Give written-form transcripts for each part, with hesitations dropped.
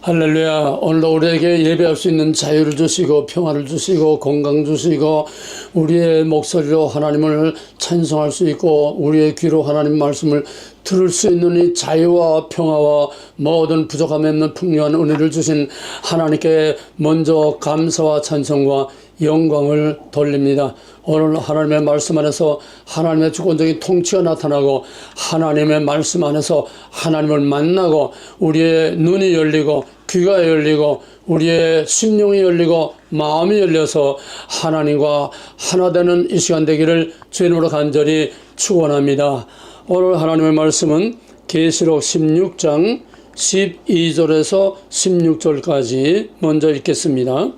할렐루야. 오늘도 우리에게 예배할 수 있는 자유를 주시고 평화를 주시고 건강 주시고 우리의 목소리로 하나님을 찬송할 수 있고 우리의 귀로 하나님 말씀을 들을 수 있는 이 자유와 평화와 모든 부족함이 없는 풍요한 은혜를 주신 하나님께 먼저 감사와 찬송과 영광을 돌립니다. 오늘 하나님의 말씀 안에서 하나님의 주권적인 통치가 나타나고 하나님의 말씀 안에서 하나님을 만나고 우리의 눈이 열리고 귀가 열리고 우리의 심령이 열리고 마음이 열려서 하나님과 하나 되는 이 시간 되기를 주님으로 간절히 축원합니다. 오늘 하나님의 말씀은 계시록 16장 12절에서 16절까지 먼저 읽겠습니다.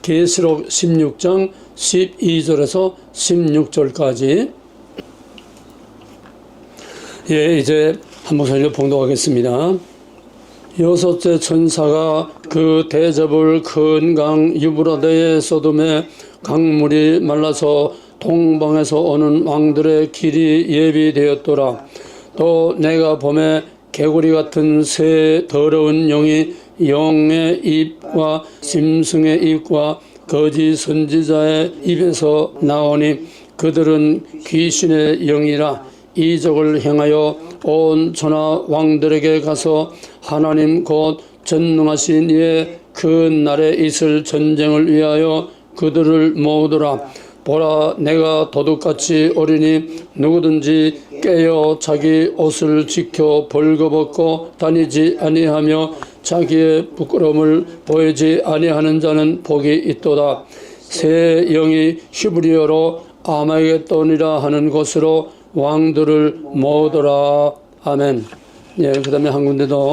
계시록 16장 12절에서 16절까지 이제 한 목소리로 봉독하겠습니다. 여섯째 천사가 그 대접을 큰 강 유브라데에 쏟음에 강물이 말라서 동방에서 오는 왕들의 길이 예비되었더라. 또 내가 봄에 개구리 같은 새 더러운 영이 영의 입과 짐승의 입과 거짓 선지자의 입에서 나오니 그들은 귀신의 영이라. 이적을 행하여 온 천하 왕들에게 가서 하나님 곧 전능하신 이의 그 날에 있을 전쟁을 위하여 그들을 모으더라. 보라, 내가 도둑같이 어리니 누구든지 깨어 자기 옷을 지켜 벌거벗고 다니지 아니하며 자기의 부끄러움을 보이지 아니하는 자는 복이 있도다. 새 영이 히브리어로 아마겟돈이라 하는 곳으로 왕들을 모으더라. 아멘. 그 다음에 한 군데 더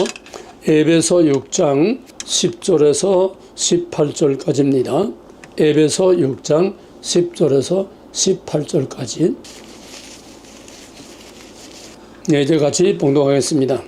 에베소 6장 10절에서 18절까지입니다. 에베소 6장 10절에서 18절까지 이제 같이 봉독하겠습니다.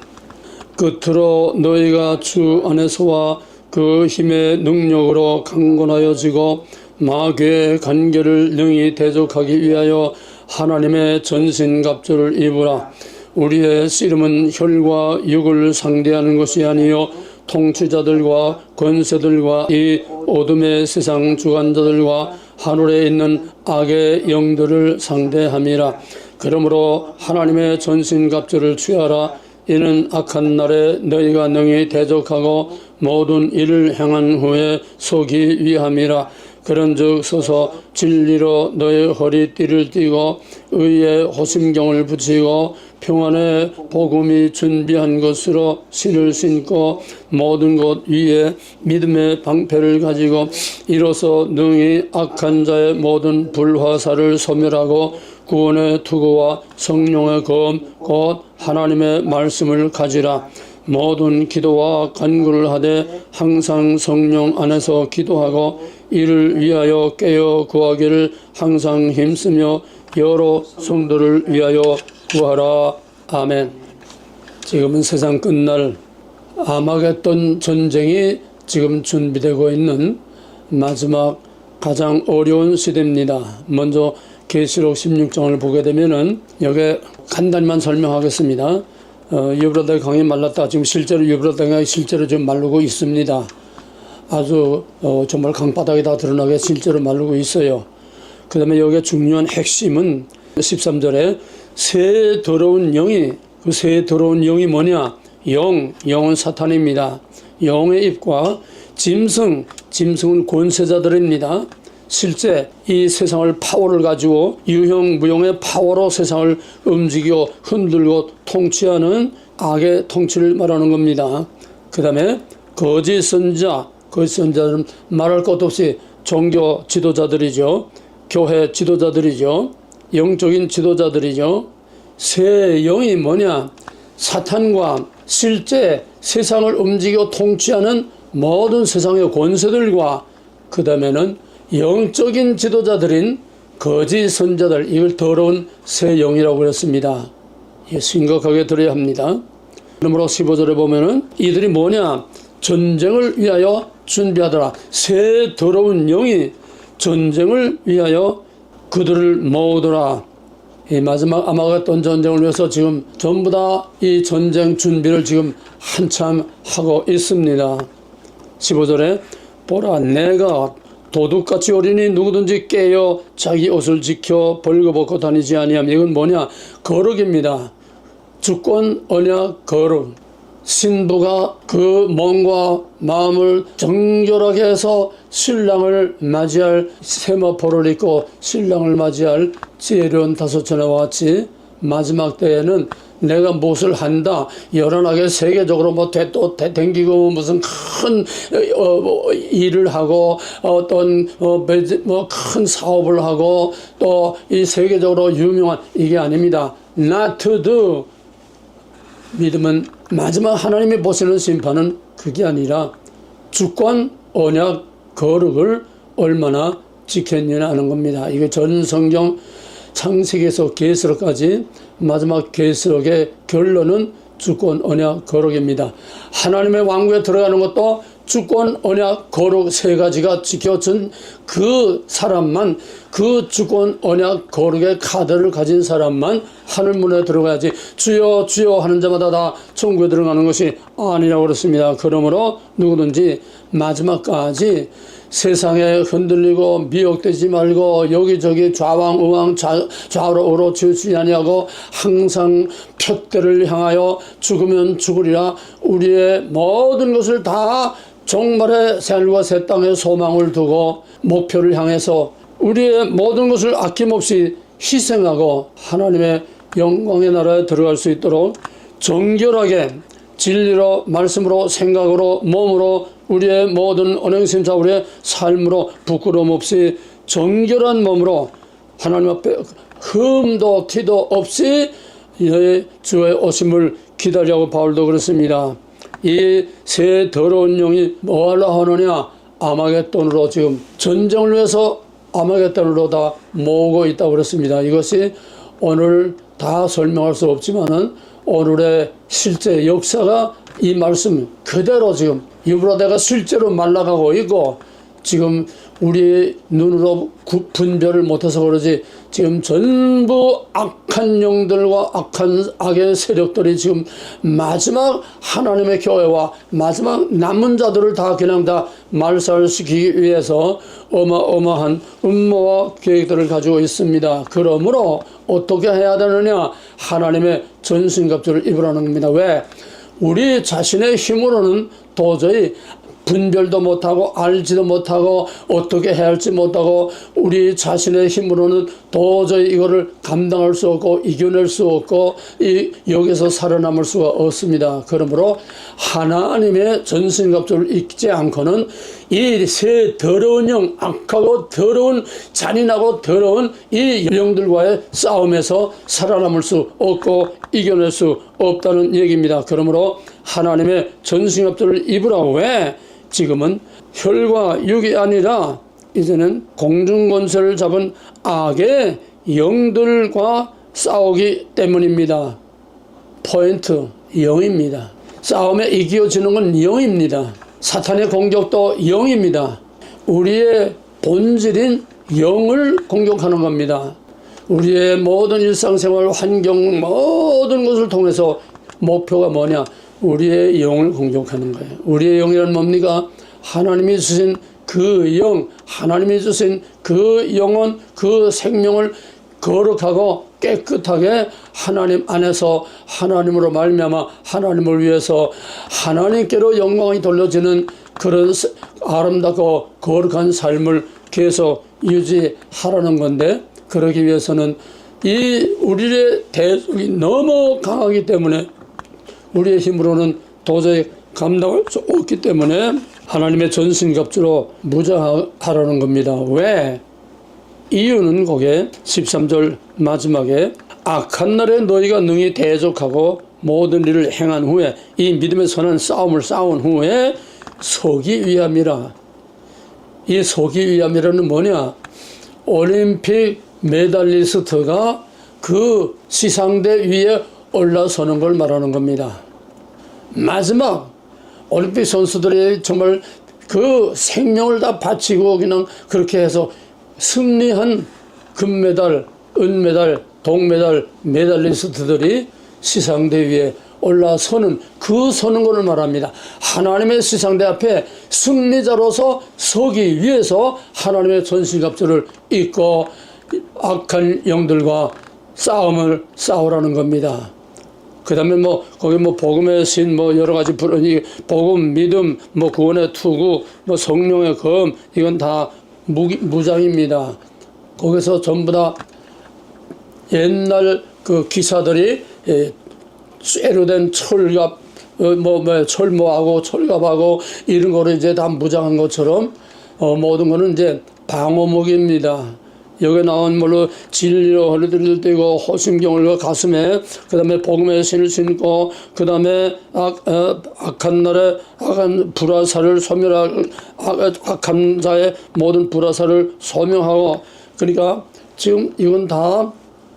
끝으로 너희가 주 안에서와 그 힘의 능력으로 강건하여지고 마귀의 간계를 능히 대적하기 위하여 하나님의 전신갑주를 입으라. 우리의 씨름은 혈과 육을 상대하는 것이 아니요 통치자들과 권세들과 이 어둠의 세상 주관자들과 하늘에 있는 악의 영들을 상대함이라. 그러므로 하나님의 전신갑주를 취하라. 이는 악한 날에 너희가 능히 대적하고 모든 일을 행한 후에 서기 위함이라. 그런즉 서서 진리로 너의 허리띠를 띠고 의의 호심경을 붙이고 평안의 복음이 준비한 것으로 신을 신고 모든 것 위에 믿음의 방패를 가지고 이로써 능히 악한 자의 모든 불화살을 소멸하고 구원의 투구와 성령의 검 곧 하나님의 말씀을 가지라. 모든 기도와 간구를 하되 항상 성령 안에서 기도하고 이를 위하여 깨어 구하기를 항상 힘쓰며 여러 성도를 위하여 구하라. 아멘. 지금은 세상 끝날 아마겟돈 전쟁이 지금 준비되고 있는 마지막 가장 어려운 시대입니다. 먼저 계시록 16장을 보게 되면은 여기 간단히만 설명하겠습니다. 유브라데 강이 말랐다. 지금 실제로 유브라데 강이 실제로 좀 마르고 있습니다. 아주 정말 강바닥이 다 드러나게 실제로 마르고 있어요. 그 다음에 여기에 중요한 핵심은 13절에 새 더러운 영이, 그 새 더러운 영이 뭐냐? 영은 사탄입니다. 영의 입과 짐승은 권세자들입니다. 실제 이 세상을 파워를 가지고 유형 무형의 파워로 세상을 움직이고 흔들고 통치하는 악의 통치를 말하는 겁니다. 그 다음에 거짓 선지자들은 말할 것도 없이 종교 지도자들이죠. 교회 지도자들이죠. 영적인 지도자들이죠. 새 영이 뭐냐? 사탄과 실제 세상을 움직이고 통치하는 모든 세상의 권세들과 그 다음에는 영적인 지도자들인 거짓 선자들, 이걸 더러운 새 영이라고 그랬습니다. 심각하게 들어야 합니다. 그러므로 15절에 보면은 이들이 뭐냐? 전쟁을 위하여 준비하더라. 새 더러운 영이 전쟁을 위하여 그들을 모으더라. 이 마지막 아마겟돈 전쟁을 위해서 지금 전부 다 이 전쟁 준비를 지금 한참 하고 있습니다. 15절에 보라 내가 도둑같이 오리니 누구든지 깨어 자기 옷을 지켜 벌거벗고 다니지 아니하면 이건 뭐냐? 거룩입니다. 주권, 언약, 거룩. 신부가 그 몸과 마음을 정결하게 해서 신랑을 맞이할 세마포를 입고 신랑을 맞이할 지혜로운 다섯처녀와 같이 마지막 때에는 내가 무엇을 한다, 연연하게 세계적으로 뭐 또 댕기고 무슨 큰 일을 하고 어떤 큰 사업을 하고 또 이 세계적으로 유명한 이게 아닙니다. Not to do. 믿음은 마지막 하나님이 보시는 심판은 그게 아니라 주권, 언약, 거룩을 얼마나 지켰느냐 하는 겁니다. 이거 전 성경 창세기에서 계시록까지 마지막 계시록의 결론은 주권, 언약, 거룩입니다. 하나님의 왕국에 들어가는 것도 주권, 언약, 거룩 세 가지가 지켜진 그 사람만, 그 주권, 언약, 거룩의 카드를 가진 사람만 하늘문에 들어가야지 주여 주여 하는 자마다 다 천국에 들어가는 것이 아니라고 그렇습니다. 그러므로 누구든지 마지막까지 세상에 흔들리고 미혹되지 말고 여기저기 좌왕우왕 좌우로 오로치우지 아니하고 항상 푯대를 향하여 죽으면 죽으리라. 우리의 모든 것을 다 종말의 생일과 새 땅에 소망을 두고 목표를 향해서 우리의 모든 것을 아낌없이 희생하고 하나님의 영광의 나라에 들어갈 수 있도록 정결하게 진리로 말씀으로 생각으로 몸으로 우리의 모든 언행심사 우리의 삶으로 부끄러움 없이 정결한 몸으로 하나님 앞에 흠도 티도 없이 주의 오심을 기다리고 바울도 그렇습니다. 이 새 더러운 영이 뭐하려 하느냐? 아마겟돈으로 지금 전쟁을 위해서 아마겟돈으로 다 모으고 있다고 그랬습니다. 이것이 오늘 다 설명할 수 없지만은 오늘의 실제 역사가 이 말씀 그대로 지금 유브라데가 실제로 말라가고 있고 지금 우리 눈으로 분별을 못해서 그러지 지금 전부 악한 영들과 악의 세력들이 지금 마지막 하나님의 교회와 마지막 남은 자들을 다 그냥 다 말살시키기 위해서 어마어마한 음모와 계획들을 가지고 있습니다. 그러므로 어떻게 해야 되느냐? 하나님의 전신갑주를 입으라는 겁니다. 왜? 우리 자신의 힘으로는 도저히 분별도 못하고 알지도 못하고 어떻게 해야 할지 못하고 우리 자신의 힘으로는 도저히 이거를 감당할 수 없고 이겨낼 수 없고 여기서 살아남을 수가 없습니다. 그러므로 하나님의 전신갑주를 입지 않고는 이 새 더러운 영, 악하고 더러운 잔인하고 더러운 이 영들과의 싸움에서 살아남을 수 없고 이겨낼 수 없다는 얘기입니다. 그러므로 하나님의 전신갑주를 입으라고. 왜? 지금은 혈과 육이 아니라 이제는 공중권세를 잡은 악의 영들과 싸우기 때문입니다. 포인트, 영입니다. 싸움에 이겨지는 건 영입니다. 사탄의 공격도 영입니다. 우리의 본질인 영을 공격하는 겁니다. 우리의 모든 일상생활, 환경, 모든 것을 통해서 목표가 뭐냐? 우리의 영을 공격하는 거예요. 우리의 영이란 뭡니까? 하나님이 주신 그 영, 하나님이 주신 그 영혼, 그 생명을 거룩하고 깨끗하게 하나님 안에서 하나님으로 말미암아 하나님을 위해서 하나님께로 영광이 돌려지는 그런 아름답고 거룩한 삶을 계속 유지하라는 건데, 그러기 위해서는 이 우리의 대속이 너무 강하기 때문에 우리의 힘으로는 도저히 감당할 수 없기 때문에 하나님의 전신갑주로 무장하라는 겁니다. 왜? 이유는 거기에 13절 마지막에 악한 날에 너희가 능히 대적하고 모든 일을 행한 후에 이 믿음의 선한 싸움을 싸운 후에 서기 위함이라. 이 서기 위함이라는 뭐냐? 올림픽 메달리스트가 그 시상대 위에 올라서는 걸 말하는 겁니다. 마지막 올림픽 선수들이 정말 그 생명을 다 바치고 그냥 그렇게 해서 승리한 금메달, 은메달, 동메달 메달리스트들이 시상대 위에 올라서는 그 서는 것을 말합니다. 하나님의 시상대 앞에 승리자로서 서기 위해서 하나님의 전신갑주를 입고 악한 영들과 싸움을 싸우라는 겁니다. 그 다음에 거기 복음의 신, 여러 가지 복음, 믿음, 구원의 투구, 성령의 검, 이건 다 무장입니다. 거기서 전부 다 옛날 그 기사들이 쇠로 된 철갑, 철모하고 철갑하고 이런 거를 이제 다 무장한 것처럼 모든 거는 이제 방어목입니다. 여기 나온 진리로 허리를 떼고 호심경을 가슴에, 그 다음에 복음의 신을 신고, 그 다음에 악한 날에 악한 불화살을 소멸하고, 악한 자의 모든 불화살을 소명하고, 그러니까 지금 이건 다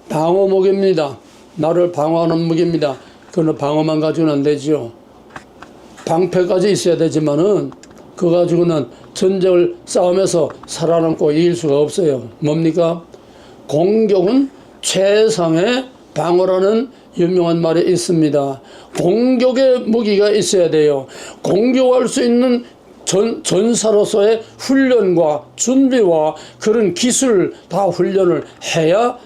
방어목입니다. 나를 방어하는 무기입니다. 그건 방어만 가지고는 안 되지요. 방패까지 있어야 되지만은 그거 가지고는 전쟁을 싸우면서 살아남고 이길 수가 없어요. 뭡니까? 공격은 최상의 방어라는 유명한 말이 있습니다. 공격의 무기가 있어야 돼요. 공격할 수 있는 전사로서의 훈련과 준비와 그런 기술 다 훈련을 해야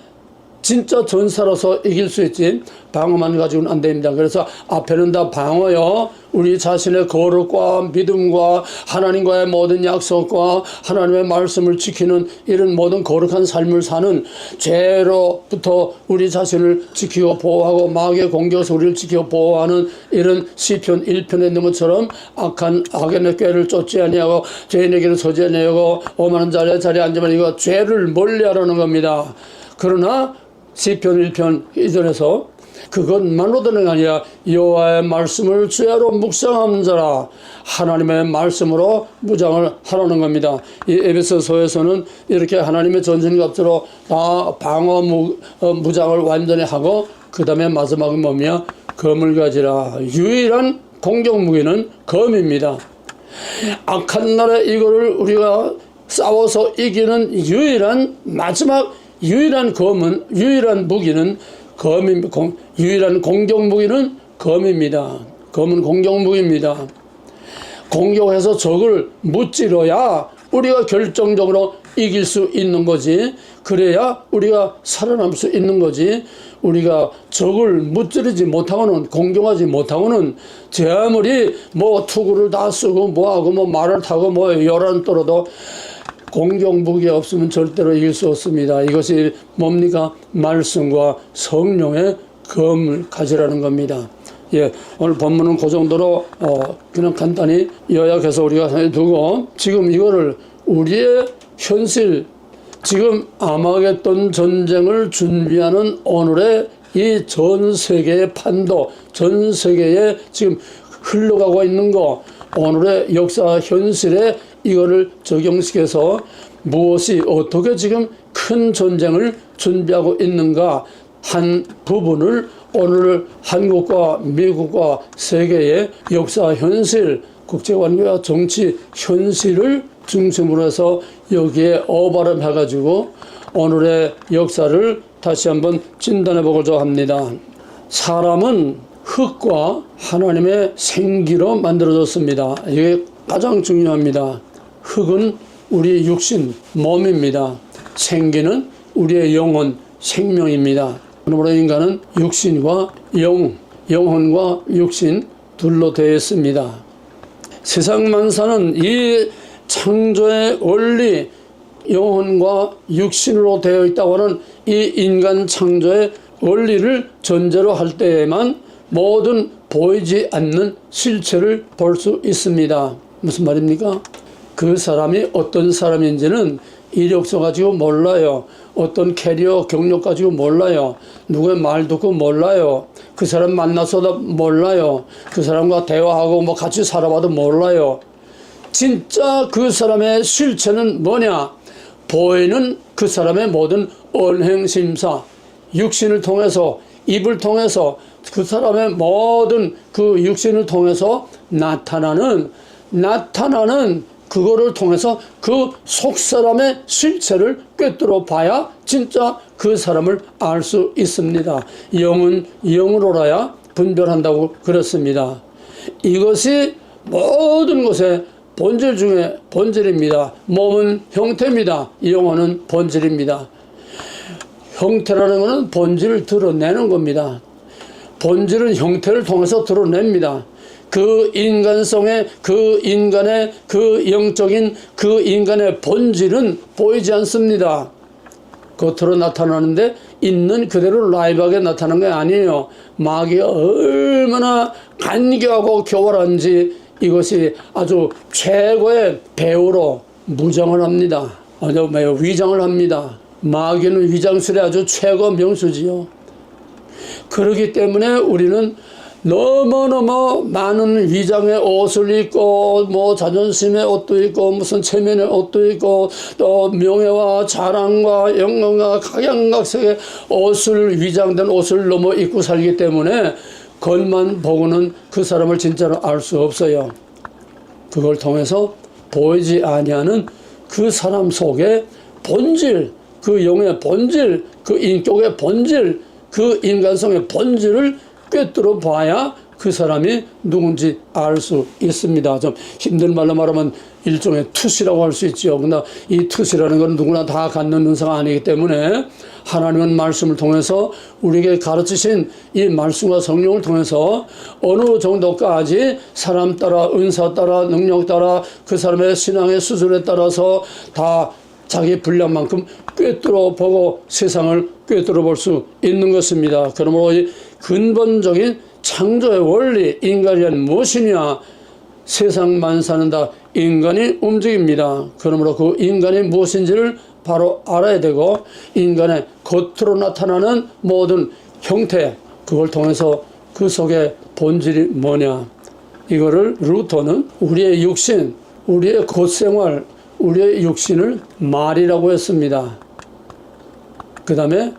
진짜 전사로서 이길 수 있지, 방어만 가지고는 안 됩니다. 그래서 앞에는 다 방어요. 우리 자신의 거룩과 믿음과 하나님과의 모든 약속과 하나님의 말씀을 지키는 이런 모든 거룩한 삶을 사는, 죄로부터 우리 자신을 지키고 보호하고 마귀의 공격에서 우리를 지키고 보호하는 이런 시편 1편에 있는 것처럼 악한 악인의 꾀를 쫓지 아니하고 죄인에게는 서지 아니하고 오만한 자리에 앉으면 이거 죄를 멀리하라는 겁니다. 그러나 시편 1편 이전에서 그것만으로는 아니라 여호와의 말씀을 주야로 묵상하는 자라, 하나님의 말씀으로 무장을 하라는 겁니다. 이 에베소서에서는 이렇게 하나님의 전신갑주로 다 방어 무장을 완전히 하고, 그 다음에 마지막은 뭐냐? 검을 가지라. 유일한 공격 무기는 검입니다. 악한 날에 이거를 우리가 싸워서 이기는 마지막 유일한 검은, 유일한 무기는 유일한 공격 무기는 검입니다. 검은 공격 무기입니다. 공격해서 적을 무찌러야 우리가 결정적으로 이길 수 있는 거지. 그래야 우리가 살아남을 수 있는 거지. 우리가 적을 무찌르지 못하고는, 공격하지 못하고는, 제 아무리 투구를 다 쓰고 뭐하고 말을 타고 열한 떨어도 공격 무기가 없으면 절대로 이길 수 없습니다. 이것이 뭡니까? 말씀과 성령의 검을 가지라는 겁니다. 오늘 본문은 그 정도로 그냥 간단히 요약해서 우리가 두고, 지금 이거를 우리의 현실, 지금 아마겟돈 전쟁을 준비하는 오늘의 이 전 세계의 판도, 전 세계에 지금 흘러가고 있는 거, 오늘의 역사 현실에 이거를 적용시켜서 무엇이 어떻게 지금 큰 전쟁을 준비하고 있는가 한 부분을 오늘 한국과 미국과 세계의 역사 현실, 국제관계와 정치 현실을 중심으로 해서 여기에 어바름해가지고 오늘의 역사를 다시 한번 진단해 보고자 합니다. 사람은 흙과 하나님의 생기로 만들어졌습니다. 이게 가장 중요합니다. 흙은 우리 육신, 몸입니다. 생기는 우리의 영혼, 생명입니다. 그러므로 인간은 육신과 영혼과 육신 둘로 되어 있습니다. 세상 만사는 이 창조의 원리, 영혼과 육신으로 되어 있다고 하는 이 인간 창조의 원리를 전제로 할 때에만 모든 보이지 않는 실체를 볼 수 있습니다. 무슨 말입니까? 그 사람이 어떤 사람인지는 이력서 가지고 몰라요. 어떤 캐리어 경력 가지고 몰라요. 누구의 말 듣고 몰라요. 그 사람 만나서도 몰라요. 그 사람과 대화하고 같이 살아봐도 몰라요. 진짜 그 사람의 실체는 뭐냐? 보이는 그 사람의 모든 언행심사, 육신을 통해서, 입을 통해서 그 사람의 모든 그 육신을 통해서 나타나는 그거를 통해서 그 속 사람의 실체를 꿰뚫어 봐야 진짜 그 사람을 알 수 있습니다. 영은 영으로 알아야 분별한다고 그랬습니다. 이것이 모든 것의 본질 중에 본질입니다. 몸은 형태입니다. 영혼은 본질입니다. 형태라는 것은 본질을 드러내는 겁니다. 본질은 형태를 통해서 드러냅니다. 그 인간성의, 그 인간의, 그 영적인 그 인간의 본질은 보이지 않습니다. 겉으로 나타나는데 있는 그대로 라이브하게 나타나는 게 아니에요. 마귀가 얼마나 간교하고 교활한지 이것이 아주 최고의 배우로 무장을 합니다. 아주 매우 위장을 합니다. 마귀는 위장술의 아주 최고 명수지요. 그렇기 때문에 우리는 너무너무 많은 위장의 옷을 입고 뭐 자존심의 옷도 입고 무슨 체면의 옷도 입고 또 명예와 자랑과 영광과 각양각색의 옷을 위장된 옷을 너무 입고 살기 때문에 겉만 보고는 그 사람을 진짜로 알 수 없어요. 그걸 통해서 보이지 아니하는 그 사람 속의 본질, 그 영의 본질, 그 인격의 본질, 그 인간성의 본질을 꿰뚫어 봐야 그 사람이 누군지 알 수 있습니다. 좀 힘든 말로 말하면 일종의 투시라고 할 수 있죠. 그러나 이 투시라는 건 누구나 다 갖는 은사가 아니기 때문에 하나님은 말씀을 통해서 우리에게 가르치신 이 말씀과 성령을 통해서 어느 정도까지 사람 따라 은사 따라 능력 따라 그 사람의 신앙의 수준에 따라서 다 자기 분량만큼 꿰뚫어 보고 세상을 꿰뚫어 볼 수 있는 것입니다. 그러므로 이 근본적인 창조의 원리, 인간이란 무엇이냐? 세상만 사는다. 인간이 움직입니다. 그러므로 그 인간이 무엇인지를 바로 알아야 되고 인간의 겉으로 나타나는 모든 형태, 그걸 통해서 그 속에 본질이 뭐냐? 이거를 루터는 우리의 육신, 우리의 겉생활, 우리의 육신을 말이라고 했습니다. 그 다음에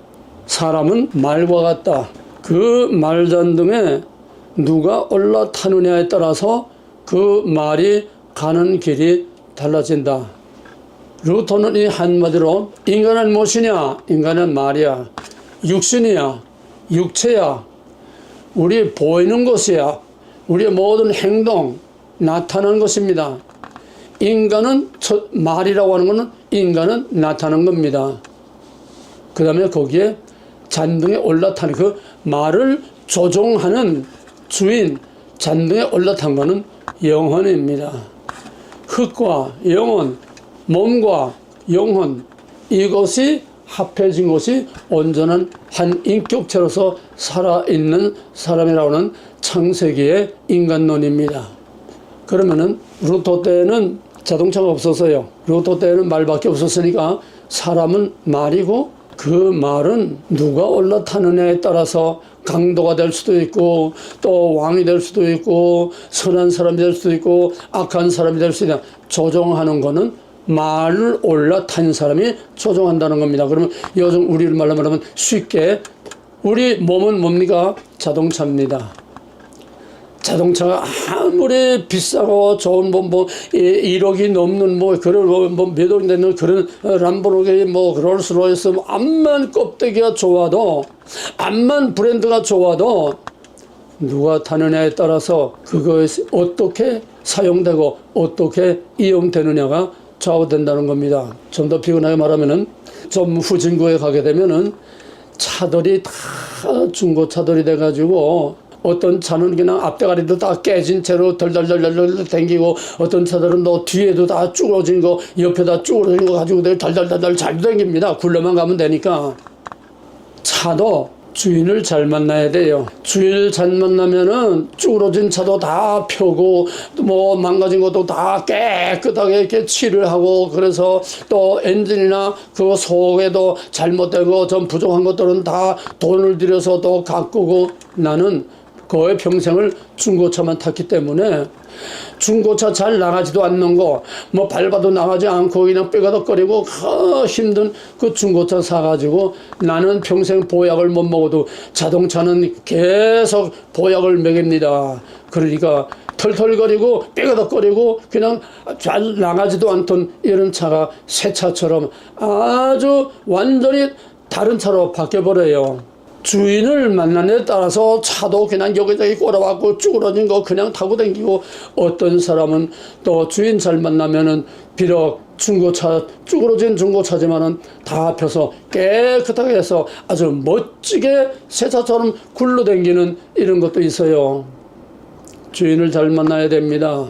사람은 말과 같다. 그 말잔등에 누가 올라타느냐에 따라서 그 말이 가는 길이 달라진다. 루터는 이 한마디로 인간은 무엇이냐? 인간은 말이야. 육신이야. 육체야. 우리 보이는 것이야. 우리의 모든 행동, 나타나는 것입니다. 인간은 말이라고 하는 것은 인간은 나타나는 겁니다. 그 다음에 거기에 잔등에 올라타는 그 말을 조종하는 주인, 잔등에 올라탄 것은 영혼입니다. 흙과 영혼, 몸과 영혼, 이것이 합해진 것이 온전한 한 인격체로서 살아있는 사람이라고 하는 창세기의 인간론입니다. 그러면은 루터 때는 자동차가 없었어요. 루터 때는 말밖에 없었으니까 사람은 말이고 그 말은 누가 올라타느냐에 따라서 강도가 될 수도 있고 또 왕이 될 수도 있고 선한 사람이 될 수도 있고 악한 사람이 될 수도 있다. 조종하는 거는 말을 올라탄 사람이 조종한다는 겁니다. 그러면 요즘 우리 말로 말하면 쉽게 우리 몸은 뭡니까? 자동차입니다. 자동차가 아무리 비싸고 좋은 뭐 1억이 넘는 뭐 그런 뭐 몇 억이 되는 그런 람보르기니 뭐 롤스로이스 뭐 암만 껍데기가 좋아도 암만 브랜드가 좋아도 누가 타느냐에 따라서 그것이 어떻게 사용되고 어떻게 이용되느냐가 좌우된다는 겁니다. 좀 더 피곤하게 말하면은 좀 후진국에 가게 되면은 차들이 다 중고차들이 돼가지고 어떤 차는 그냥 앞대가리도 다 깨진 채로 덜덜덜덜 댕기고 어떤 차들은 또 뒤에도 다 쭈그러진 거 옆에다 쭈그러진 거 가지고 덜덜덜덜 잘 댕깁니다. 굴러만 가면 되니까. 차도 주인을 잘 만나야 돼요. 주인을 잘 만나면은 쭈그러진 차도 다 펴고 뭐 망가진 것도 다 깨끗하게 이렇게 칠을 하고 그래서 또 엔진이나 그 속에도 잘못되고 좀 부족한 것들은 다 돈을 들여서 또 가꾸고 나는 거의 평생을 중고차만 탔기 때문에 중고차 잘 나가지도 않는 거, 뭐 밟아도 나가지 않고 그냥 뼈가덕거리고 힘든 그 중고차 사가지고 나는 평생 보약을 못 먹어도 자동차는 계속 보약을 먹입니다. 그러니까 털털거리고 뼈가덕거리고 그냥 잘 나가지도 않던 이런 차가 새 차처럼 아주 완전히 다른 차로 바뀌어버려요. 주인을 만나는 데 따라서 차도 그냥 여기저기 꼬라박고 쭈그러진 거 그냥 타고 다니고, 어떤 사람은 또 주인 잘 만나면은 비록 중고차, 쭈그러진 중고차지만은 다 합혀서 깨끗하게 해서 아주 멋지게 새 차처럼 굴러다니는 이런 것도 있어요. 주인을 잘 만나야 됩니다.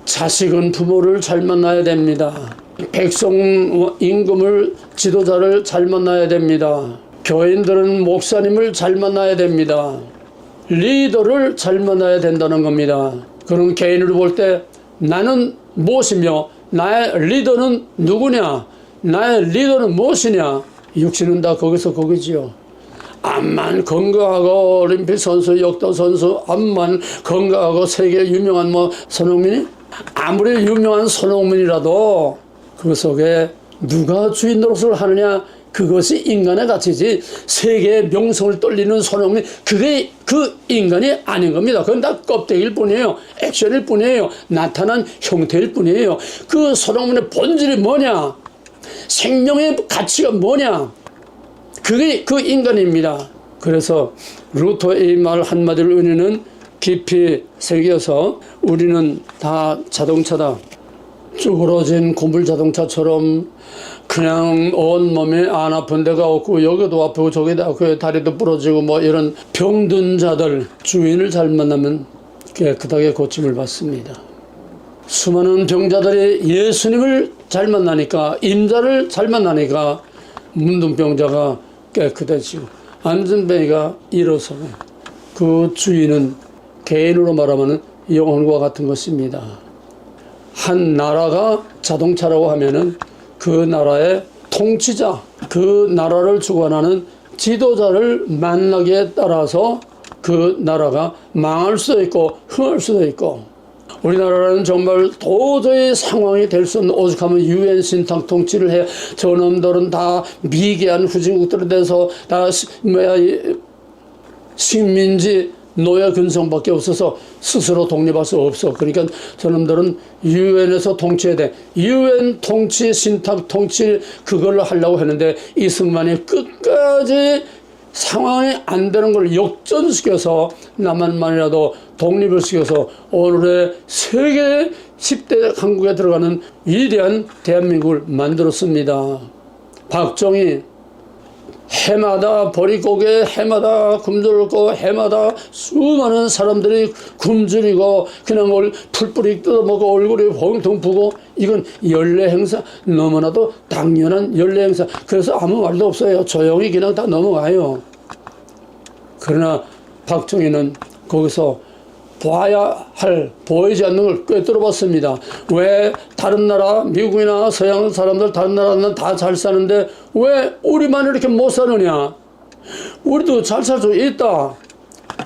자식은 부모를 잘 만나야 됩니다. 백성 임금을, 지도자를 잘 만나야 됩니다. 교인들은 목사님을 잘 만나야 됩니다. 리더를 잘 만나야 된다는 겁니다. 그런 개인을 볼 때 나는 무엇이며 나의 리더는 누구냐, 나의 리더는 무엇이냐, 육신은 다 거기서 거기지요. 암만 건강하고 올림픽 선수, 역도 선수, 암만 건강하고 세계 유명한 뭐 손흥민이, 아무리 유명한 손흥민이라도 그 속에 누가 주인 노릇을 하느냐, 그것이 인간의 가치지. 세계의 명성을 떨리는 손흥민, 그게 그 인간이 아닌 겁니다. 그건 다 껍데기일 뿐이에요. 액션일 뿐이에요. 나타난 형태일 뿐이에요. 그 손흥민의 본질이 뭐냐, 생명의 가치가 뭐냐, 그게 그 인간입니다. 그래서 루터의 말 한마디를 우리는 깊이 새겨서 우리는 다 자동차다. 쭈그러진 고물 자동차처럼 그냥 온몸에 안 아픈 데가 없고 여기도 아프고 저기도 아프고 다리도 부러지고 뭐 이런 병든 자들, 주인을 잘 만나면 깨끗하게 고침을 받습니다. 수많은 병자들이 예수님을 잘 만나니까, 임자를 잘 만나니까 문둥병자가 깨끗해지고 안전뱅이가 일어서고, 그 주인은 개인으로 말하면 영혼과 같은 것입니다. 한 나라가 자동차라고 하면은 그 나라의 통치자, 그 나라를 주관하는 지도자를 만나기에 따라서 그 나라가 망할 수도 있고 흥할 수도 있고, 우리나라는 정말 도저히 상황이 될 수 없는, 오죽하면 유엔 신탁 통치를 해. 저놈들은 다 미개한 후진국들에 대해서 다 식민지 노예 근성밖에 없어서 스스로 독립할 수 없어. 그러니까 저놈들은 유엔에서 통치해야 돼. 유엔 통치, 신탁 통치, 그걸 하려고 했는데 이승만이 끝까지 상황이 안 되는 걸 역전시켜서 남한만이라도 독립을 시켜서 오늘의 세계 10대 한국에 들어가는 위대한 대한민국을 만들었습니다. 박정희, 해마다 보릿고개, 해마다 굶주렸고, 해마다 수많은 사람들이 굶주리고 그냥 풀뿌리 뜯어먹고 얼굴이 봉통 부고, 이건 연례 행사, 너무나도 당연한 연례 행사. 그래서 아무 말도 없어요. 조용히 그냥 다 넘어가요. 그러나 박정희는 거기서 봐야 할, 보이지 않는 걸 꿰뚫어봤습니다. 왜 다른 나라, 미국이나 서양 사람들 다른 나라는 다 잘 사는데 왜 우리만 이렇게 못 사느냐? 우리도 잘 살 수 있다.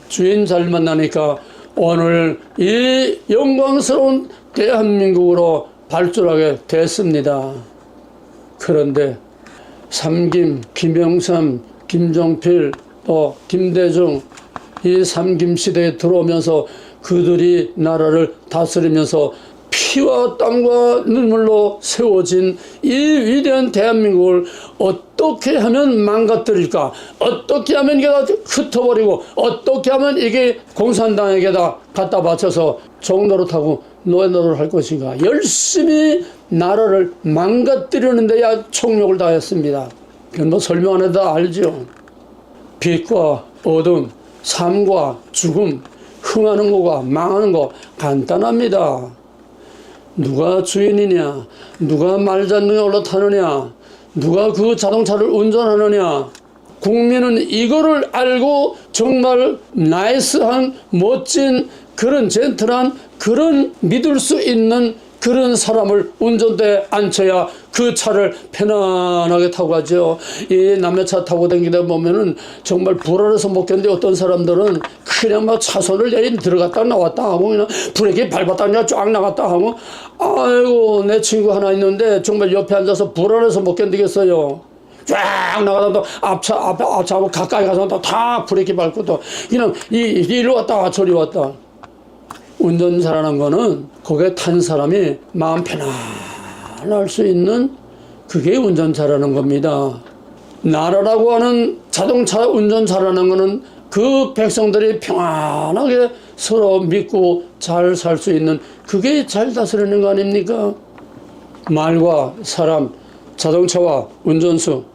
주인 잘 만나니까 오늘 이 영광스러운 대한민국으로 발전하게 됐습니다. 그런데 삼김, 김영삼, 김종필, 또 김대중, 이 삼김 시대에 들어오면서 그들이 나라를 다스리면서 피와 땀과 눈물로 세워진 이 위대한 대한민국을 어떻게 하면 망가뜨릴까? 어떻게 하면 이게 다 흩어버리고, 어떻게 하면 이게 공산당에게다 갖다 바쳐서 종노릇하고 노예노릇을 할 것인가? 열심히 나라를 망가뜨리는 데야 총력을 다했습니다. 그건 뭐 설명 안 해도 다 알죠. 빛과 어둠, 삶과 죽음, 흥하는 거가 망하는 거 간단합니다. 누가 주인이냐, 누가 말잔등에 올라타느냐, 누가 그 자동차를 운전하느냐, 국민은 이거를 알고 정말 나이스한 멋진 그런 젠틀한 그런 믿을 수 있는 그런 사람을 운전대에 앉혀야 그 차를 편안하게 타고 가죠. 이 남의 차 타고 다니다 보면은 정말 불안해서 못 견디. 어떤 사람들은 그냥 막 차선을 내리 들어갔다 나왔다 하고 그냥 브레이크 밟았다 그냥 쫙 나갔다 하고 아이고 내 친구 하나 있는데 정말 옆에 앉아서 불안해서 못 견디겠어요. 쫙 나가다 또 앞차하고 가까이 가서 또 다 브레이크 밟고 또 그냥 이리로 왔다 저리 왔다. 운전 잘하는 거는 거기에 탄 사람이 마음 편안할 수 있는 그게 운전 잘하는 겁니다. 나라라고 하는 자동차 운전 잘하는 거는 그 백성들이 평안하게 서로 믿고 잘 살 수 있는 그게 잘 다스리는 거 아닙니까? 말과 사람, 자동차와 운전수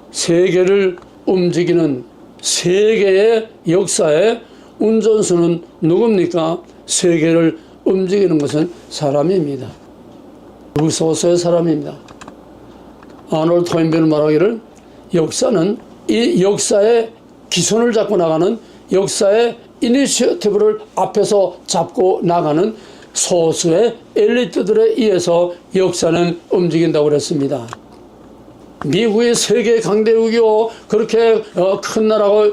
세계를 움직이는 세계의 역사에 운전수는 누굽니까? 세계를 움직이는 것은 사람입니다. 루소스의 사람입니다. 아놀드 토인비는 말하기를 역사는 이 역사의 기선을 잡고 나가는 역사의 이니시어티브를 앞에서 잡고 나가는 소수의 엘리트들에 의해서 역사는 움직인다고 그랬습니다. 미국이 세계 강대국이요 그렇게 큰 나라고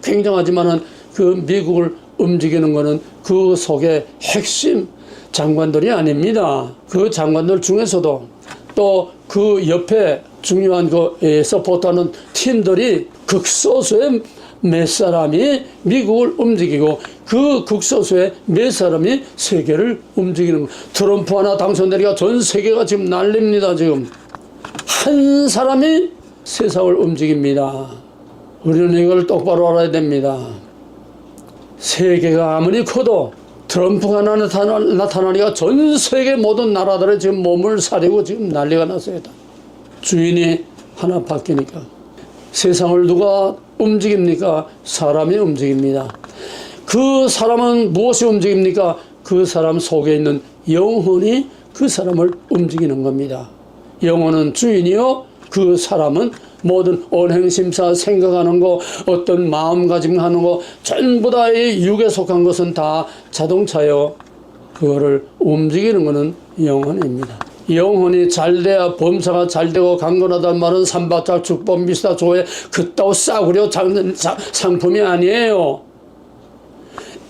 굉장하지만은 그 미국을 움직이는 것은 그 속에 핵심 장관들이 아닙니다. 그 장관들 중에서도 또 그 옆에 중요한 그 서포트하는 팀들이 극소수의 몇 사람이 미국을 움직이고 그 극소수의 몇 사람이 세계를 움직이는 거. 트럼프 하나 당선되니까 전 세계가 지금 난립니다. 지금 한 사람이 세상을 움직입니다. 우리는 이걸 똑바로 알아야 됩니다. 세계가 아무리 커도 트럼프가 나타나니까 전 세계 모든 나라들의 지금 몸을 사리고 지금 난리가 났어요. 주인이 하나 바뀌니까. 세상을 누가 움직입니까? 사람이 움직입니다. 그 사람은 무엇이 움직입니까? 그 사람 속에 있는 영혼이 그 사람을 움직이는 겁니다. 영혼은 주인이요 그 사람은 모든 언행심사 생각하는 거 어떤 마음가짐 하는 거 전부 다 이 육에 속한 것은 다 자동차요. 그거를 움직이는 것은 영혼입니다. 영혼이 잘 돼야 범사가 잘 되고 강건하단 말은 삼박자 축복 미스다 조회 그따위 싸구려 잡는 상품이 아니에요.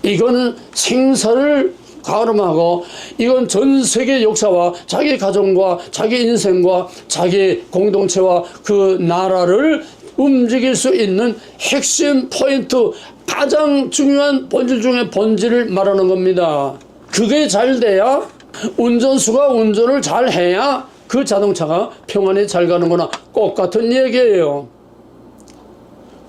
이거는 생사를 가름하고 이건 전 세계 역사와 자기 가정과 자기 인생과 자기 공동체와 그 나라를 움직일 수 있는 핵심 포인트 가장 중요한 본질 중에 본질을 말하는 겁니다. 그게 잘 돼야 운전수가 운전을 잘 해야 그 자동차가 평안히 잘 가는구나. 똑같은 얘기예요.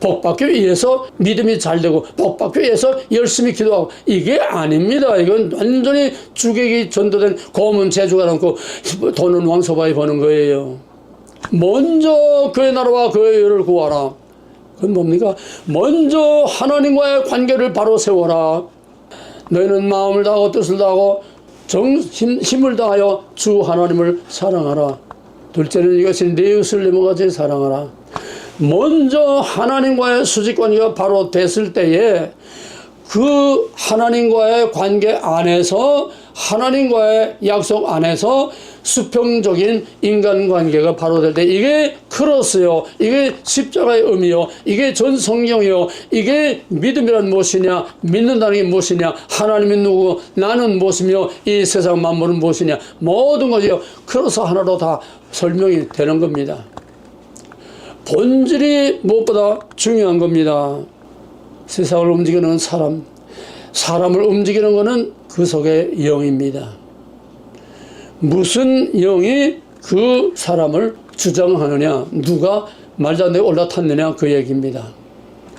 복받기 위해서 믿음이 잘 되고 복받기 위해서 열심히 기도하고 이게 아닙니다. 이건 완전히 주객이 전도된 고문 재주가 남고 돈은 왕소바이 버는 거예요. 먼저 그의 나라와 그의 의를 구하라. 그건 뭡니까? 먼저 하나님과의 관계를 바로 세워라. 너희는 마음을 다하고 뜻을 다하고 힘을 다하여 주 하나님을 사랑하라. 둘째는 이것이 네 이웃을 내 몸같이 사랑하라. 먼저 하나님과의 수직관계가 바로 됐을 때에 그 하나님과의 관계 안에서 하나님과의 약속 안에서 수평적인 인간관계가 바로 될 때 이게 크로스요, 이게 십자가의 의미요, 이게 전 성경이요, 이게 믿음이란 무엇이냐, 믿는다는 게 무엇이냐, 하나님이 누구, 나는 무엇이며 이 세상 만물은 무엇이냐, 모든 것이요 크로스 하나로 다 설명이 되는 겁니다. 본질이 무엇보다 중요한 겁니다. 세상을 움직이는 사람, 사람을 움직이는 것은 그 속에 영입니다. 무슨 영이 그 사람을 주장하느냐, 누가 말도 안 되게 올라탔느냐 그 얘기입니다.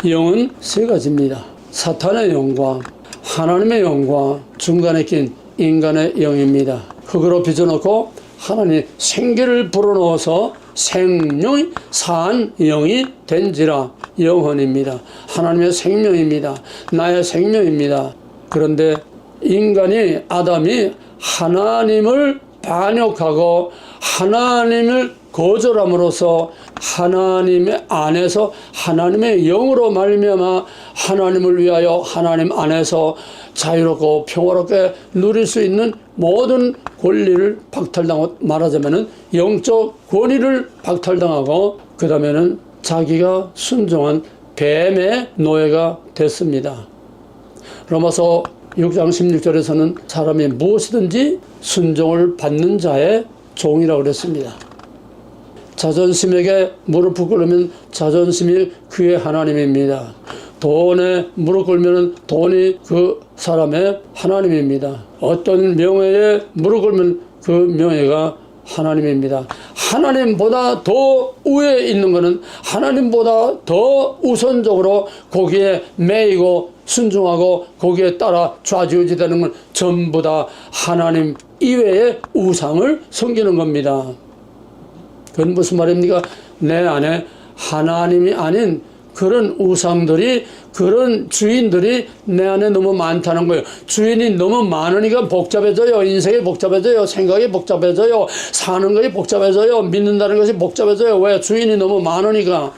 영은 세 가지입니다. 사탄의 영과 하나님의 영과 중간에 낀 인간의 영입니다. 흙으로 빚어놓고 하나님 생기를 불어넣어서 생명이 산 영이 된지라 영혼입니다. 하나님의 생명입니다. 나의 생명입니다. 그런데 인간이 아담이 하나님을 반역하고 하나님을 거절함으로써 하나님의 안에서 하나님의 영으로 말미암아 하나님을 위하여 하나님 안에서 자유롭고 평화롭게 누릴 수 있는 모든 권리를 박탈당하고 말하자면은 영적 권위를 박탈당하고 그 다음에는 자기가 순종한 뱀의 노예가 됐습니다. 로마서 6장 16절에서는 사람이 무엇이든지 순종을 받는 자의 종이라고 그랬습니다. 자존심에게 무릎을 꿇으면 자존심이 그의 하나님입니다. 돈에 무릎 꿇으면 돈이 그 사람의 하나님입니다. 어떤 명예에 무릎 꿇으면 그 명예가 하나님입니다. 하나님보다 더 위에 있는 것은 하나님보다 더 우선적으로 거기에 매이고 순종하고 거기에 따라 좌지우지되는 건 전부 다 하나님 이외의 우상을 섬기는 겁니다. 그건 무슨 말입니까? 내 안에 하나님이 아닌 그런 우상들이, 그런 주인들이 내 안에 너무 많다는 거예요. 주인이 너무 많으니까 복잡해져요. 인생이 복잡해져요. 생각이 복잡해져요. 사는 것이 복잡해져요. 믿는다는 것이 복잡해져요. 왜? 주인이 너무 많으니까.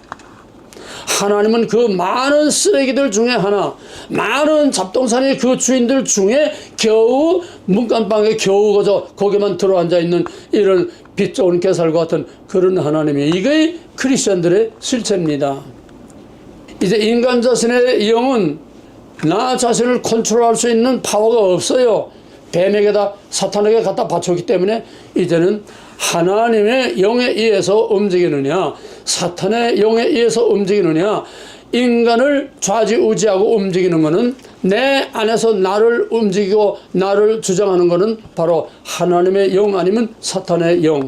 하나님은 그 많은 쓰레기들 중에 하나, 많은 잡동사니 그 주인들 중에 겨우 문간방에 겨우 거저 거기만 들어앉아 있는 이런 빛 좋은 게살과 같은 그런 하나님이, 이게 크리스천들의 실체입니다. 이제 인간 자신의 영은 나 자신을 컨트롤할 수 있는 파워가 없어요. 뱀에게다, 사탄에게 갖다 바쳤기 때문에 이제는 하나님의 영에 의해서 움직이느냐, 사탄의 영에 의해서 움직이느냐, 인간을 좌지우지하고 움직이는 것은, 내 안에서 나를 움직이고 나를 주장하는 것은 바로 하나님의 영 아니면 사탄의 영.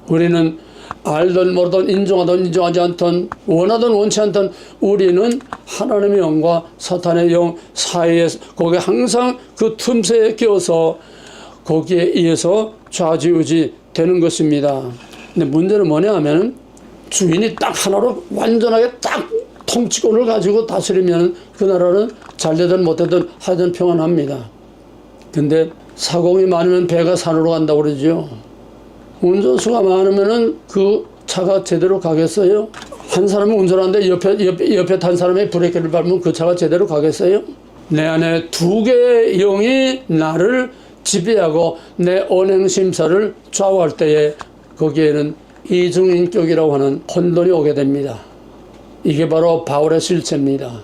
우리는 알든 모르든 인정하든 인정하지 않든 원하든 원치 않든 우리는 하나님의 영과 사탄의 영 사이에, 거기에 항상 그 틈새에 끼어서 거기에 의해서 좌지우지 되는 것입니다. 근데 문제는 뭐냐 하면, 주인이 딱 하나로 완전하게 딱 통치권을 가지고 다스리면 그 나라는 잘되든 못되든 하여튼 평안합니다. 근데 사공이 많으면 배가 산으로 간다고 그러죠. 운전수가 많으면은 그 차가 제대로 가겠어요? 한 사람이 운전하는데 옆에 탄 사람이 브레이크를 밟으면 그 차가 제대로 가겠어요? 내 안에 두 개의 영이 나를 지배하고 내 언행심사를 좌우할 때에 거기에는 이중인격이라고 하는 혼돈이 오게 됩니다. 이게 바로 바울의 실체입니다.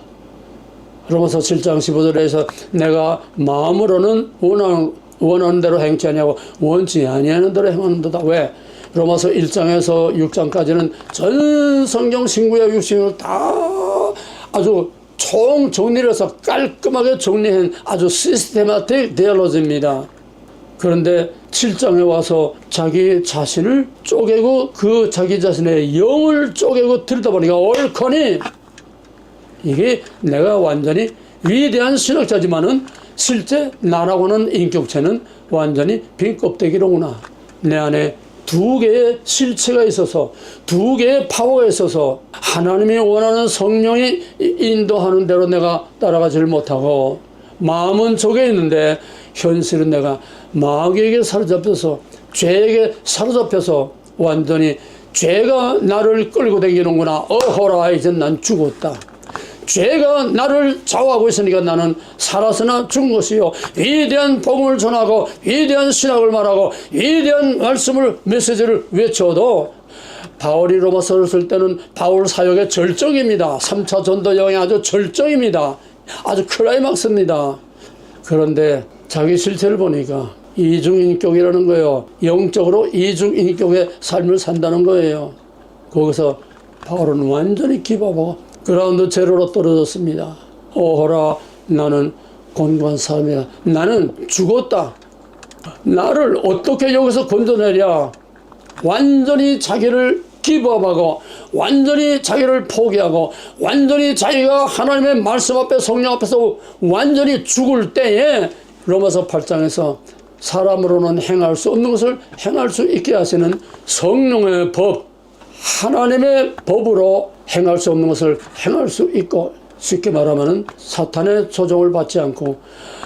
로마서 7장 15절에서 내가 마음으로는 원하는 대로 행치 아니하고 원치 아니하는 대로 행하는도다. 왜? 로마서 1장에서 6장까지는 전 성경 신구약 육신을 다 아주 총 정리를 해서 깔끔하게 정리한 아주 시스테마틱 디얼로지입니다. 그런데 7장에 와서 자기 자신을 쪼개고 그 자기 자신의 영을 쪼개고 들여다보니까 옳거니, 이게 내가 완전히 위대한 신학자지만은 실제 나라고 하는 인격체는 완전히 빈 껍데기로구나. 내 안에 두 개의 실체가 있어서, 두 개의 파워가 있어서 하나님이 원하는 성령이 인도하는 대로 내가 따라가지를 못하고, 마음은 저게 있는데 현실은 내가 마귀에게 사로잡혀서, 죄에게 사로잡혀서 완전히 죄가 나를 끌고 다니는구나. 어허라, 이제 난 죽었다. 죄가 나를 좌우하고 있으니까 나는 살아서나 죽은 것이요, 위대한 복음을 전하고 위대한 신학을 말하고 위대한 말씀을, 메시지를 외쳐도, 바울이 로마서를 쓸 때는 바울 사역의 절정입니다. 3차 전도 여행이 아주 절정입니다. 아주 클라이막스입니다. 그런데 자기 실체를 보니까 이중인격이라는 거예요. 영적으로 이중인격의 삶을 산다는 거예요. 거기서 바울은 완전히 기밥하고 그라운드 제로로 떨어졌습니다. 오호라, 나는 곤고한 삶이야. 나는 죽었다. 나를 어떻게 여기서 건져내랴. 완전히 자기를 기밥하고 완전히 자기를 포기하고 완전히 자기가 하나님의 말씀 앞에, 성령 앞에서 완전히 죽을 때에 로마서 8장에서 사람으로는 행할 수 없는 것을 행할 수 있게 하시는 성령의 법, 하나님의 법으로 행할 수 없는 것을 행할 수 있고, 쉽게 말하면 사탄의 조종을 받지 않고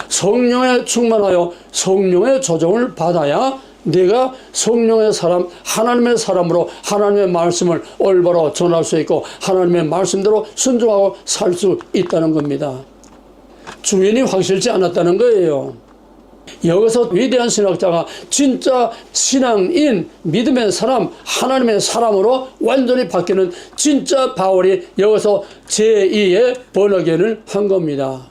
성령에 충만하여 성령의 조종을 받아야 네가 성령의 사람, 하나님의 사람으로 하나님의 말씀을 올바로 전할 수 있고 하나님의 말씀대로 순종하고 살 수 있다는 겁니다. 주인이 확실치 않았다는 거예요. 여기서 위대한 신학자가 진짜 신앙인, 믿음의 사람, 하나님의 사람으로 완전히 바뀌는 진짜 바울이 여기서 제2의 번역연을 한 겁니다.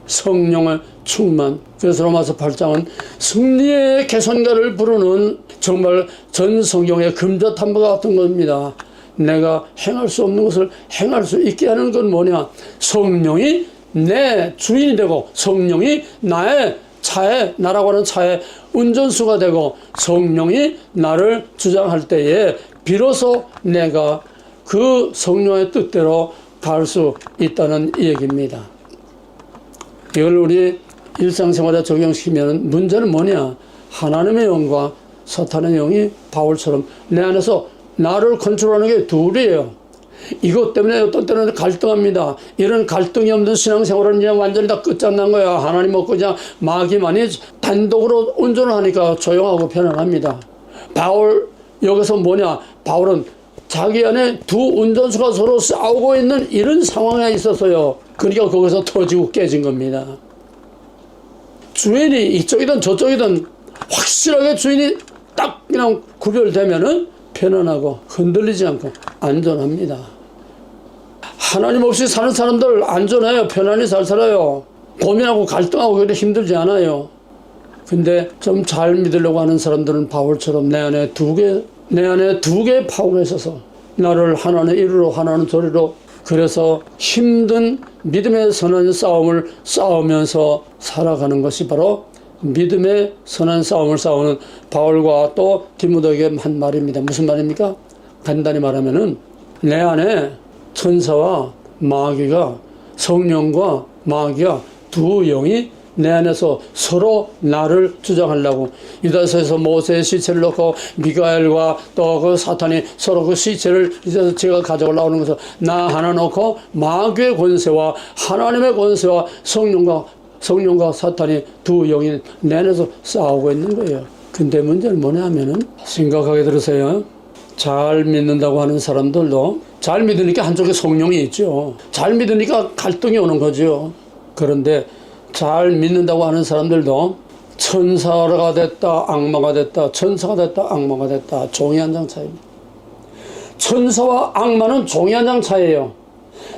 성령의 충만. 그래서 로마서 8장은 승리의 개선가를 부르는 정말 전 성경의 금자탐과 같은 겁니다. 내가 행할 수 없는 것을 행할 수 있게 하는 건 뭐냐? 성령이 내 주인이 되고 성령이 나의 차에, 나라고 하는 차에 운전수가 되고 성령이 나를 주장할 때에 비로소 내가 그 성령의 뜻대로 갈 수 있다는 얘기입니다. 이걸 우리 일상생활에 적용시키면 문제는 뭐냐? 하나님의 영과 사탄의 영이 바울처럼 내 안에서 나를 컨트롤하는 게 둘이에요. 이것 때문에 어떤 때는 갈등합니다. 이런 갈등이 없는 신앙생활은 그냥 완전히 다 끝장난 거야. 하나님 없고 그냥 마귀만이 단독으로 운전을 하니까 조용하고 편안합니다. 바울 여기서 뭐냐? 바울은 자기 안에 두 운전수가 서로 싸우고 있는 이런 상황에 있어서요. 그러니까 거기서 터지고 깨진 겁니다. 주인이 이쪽이든 저쪽이든 확실하게 주인이 딱 그냥 구별되면은 편안하고 흔들리지 않고 안전합니다. 하나님 없이 사는 사람들 안전해요. 편안히 잘 살아요. 고민하고 갈등하고 그래 힘들지 않아요. 근데 좀 잘 믿으려고 하는 사람들은 바울처럼 내 안에 두 개의 파워가 있어서 나를 하나는 이리로 하나는 저리로, 그래서 힘든 믿음의 선한 싸움을 싸우면서 살아가는 것이 바로 믿음의 선한 싸움을 싸우는 바울과 또 디모데에게 한 말입니다. 무슨 말입니까? 간단히 말하면은 내 안에 천사와 마귀가, 성령과 마귀가 두 영이 내 안에서 서로 나를 주장하려고, 유다서에서 모세의 시체를 놓고 미가엘과 또 그 사탄이 서로 그 시체를 이제 제가 가져오려고 하는 것을 나 하나 놓고 마귀의 권세와 하나님의 권세와 성령과 사탄이 두 영이 내 안에서 싸우고 있는 거예요. 근데 문제는 뭐냐 하면은, 심각하게 들으세요. 잘 믿는다고 하는 사람들도 잘 믿으니까 한쪽에 성령이 있죠. 잘 믿으니까 갈등이 오는 거죠. 그런데 잘 믿는다고 하는 사람들도 천사가 됐다 악마가 됐다, 천사가 됐다 악마가 됐다, 종이 한 장 차이입니다. 천사와 악마는 종이 한 장 차이예요.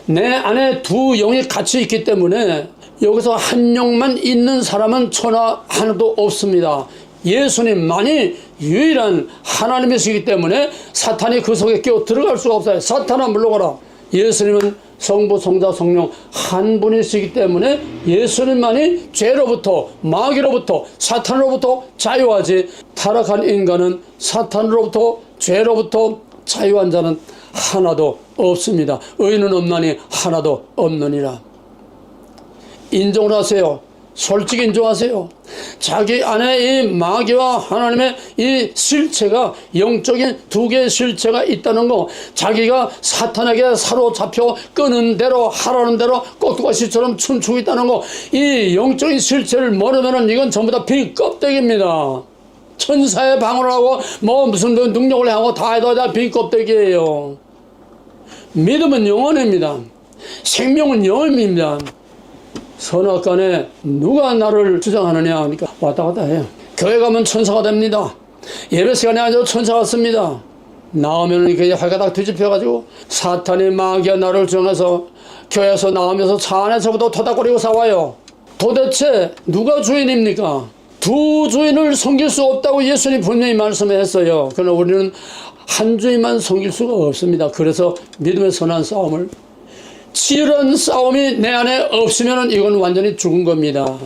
내 안에 두 영이 같이 있기 때문에 여기서 한 영만 있는 사람은 천하 하나도 없습니다. 예수님만이 유일한 하나님이시기 때문에 사탄이 그 속에 끼어 들어갈 수가 없어요. 사탄아 물러가라. 예수님은 성부, 성자, 성령 한 분이시기 때문에 예수님만이 죄로부터, 마귀로부터, 사탄으로부터 자유하지, 타락한 인간은 사탄으로부터, 죄로부터 자유한 자는 하나도 없습니다. 의인은 없나니 하나도 없느니라. 인정을 하세요. 솔직히 인정하세요. 자기 안에 이 마귀와 하나님의 이 실체가, 영적인 두 개의 실체가 있다는 거, 자기가 사탄에게 사로잡혀 끄는 대로 하라는 대로 꼭두가시처럼 춤추고 있다는 거, 이 영적인 실체를 모르면은 이건 전부 다 빈 껍데기입니다. 천사의 방어를 하고 뭐 무슨 능력을 하고 다 해도 다 빈 껍데기예요. 믿음은 영원입니다. 생명은 영원입니다. 선악간에 누가 나를 주장하느냐 하니까 왔다 갔다 해요. 교회 가면 천사가 됩니다. 예배 시간에 앉아도 천사 같습니다. 나오면 이렇게 활가닥 뒤집혀가지고 사탄이 마귀가 나를 주장해서 교회에서 나오면서 차 안에서부터 토닥거리고 싸워요. 도대체 누가 주인입니까? 두 주인을 섬길 수 없다고 예수님 분명히 말씀했어요. 그러나 우리는 한 주인만 섬길 수가 없습니다. 그래서 믿음의 선한 싸움을, 치열한 싸움이 내 안에 없으면 이건 완전히 죽은 겁니다.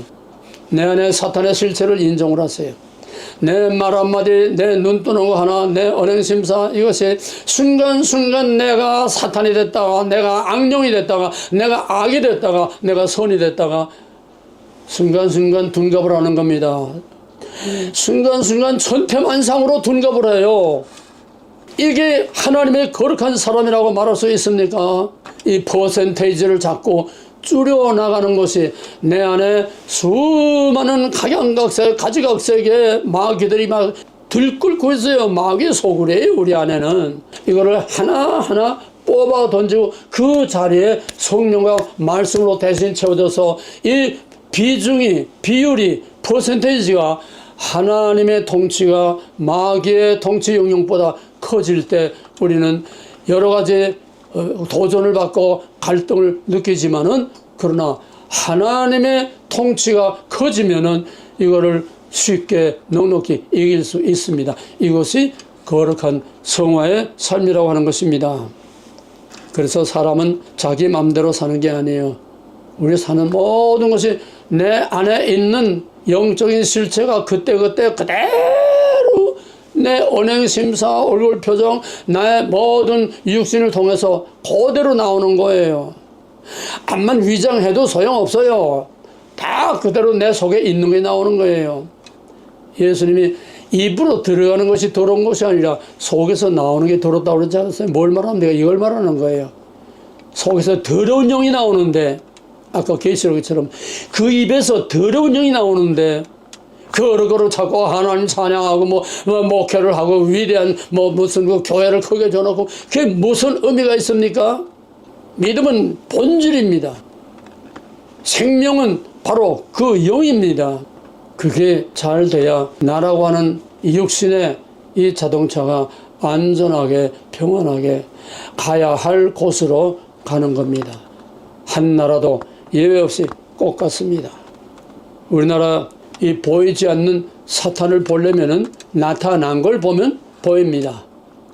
내 안에 사탄의 실체를 인정을 하세요. 내 말 한마디, 내 눈 뜨는 거 하나, 내 언행심사, 이것이 순간순간 내가 사탄이 됐다가, 내가 악령이 됐다가, 내가 악이 됐다가, 내가 선이 됐다가 순간순간 둔갑을 하는 겁니다. 순간순간 천태만상으로 둔갑을 해요. 이게 하나님의 거룩한 사람이라고 말할 수 있습니까? 이 퍼센테이지를 자꾸 줄여나가는 것이 내 안에 수많은 각양각색, 가지각색의 마귀들이 막 들끓고 있어요. 마귀 소굴이에요, 우리 안에는. 이거를 하나하나 뽑아 던지고 그 자리에 성령과 말씀으로 대신 채워져서 이 비율이 퍼센테이지가 하나님의 통치가 마귀의 통치 영역보다 커질 때 우리는 여러 가지 도전을 받고 갈등을 느끼지만은, 그러나 하나님의 통치가 커지면은 이거를 쉽게 넉넉히 이길 수 있습니다. 이것이 거룩한 성화의 삶이라고 하는 것입니다. 그래서 사람은 자기 마음대로 사는 게 아니에요. 우리 사는 모든 것이 내 안에 있는 영적인 실체가 그때그때 그대로 내 언행심사, 얼굴 표정, 나의 모든 육신을 통해서 그대로 나오는 거예요. 암만 위장해도 소용없어요. 다 그대로 내 속에 있는 게 나오는 거예요. 예수님이 입으로 들어가는 것이 더러운 것이 아니라 속에서 나오는 게 더럽다고 그러지 않았어요? 뭘 말합니까? 이걸 말하는 거예요. 속에서 더러운 영이 나오는데, 아까 계시록처럼 그 입에서 더러운 영이 나오는데 거룩거룩 자꾸 하나님 찬양하고 목회를 하고 위대한 무슨 교회를 크게 줘놓고 그게 무슨 의미가 있습니까? 믿음은 본질입니다. 생명은 바로 그 영입니다. 그게 잘 돼야 나라고 하는 육신의 이 자동차가 안전하게 평안하게 가야 할 곳으로 가는 겁니다. 한 나라도 예외 없이 꼭 같습니다. 우리나라 이 보이지 않는 사탄을 보려면은 나타난 걸 보면 보입니다.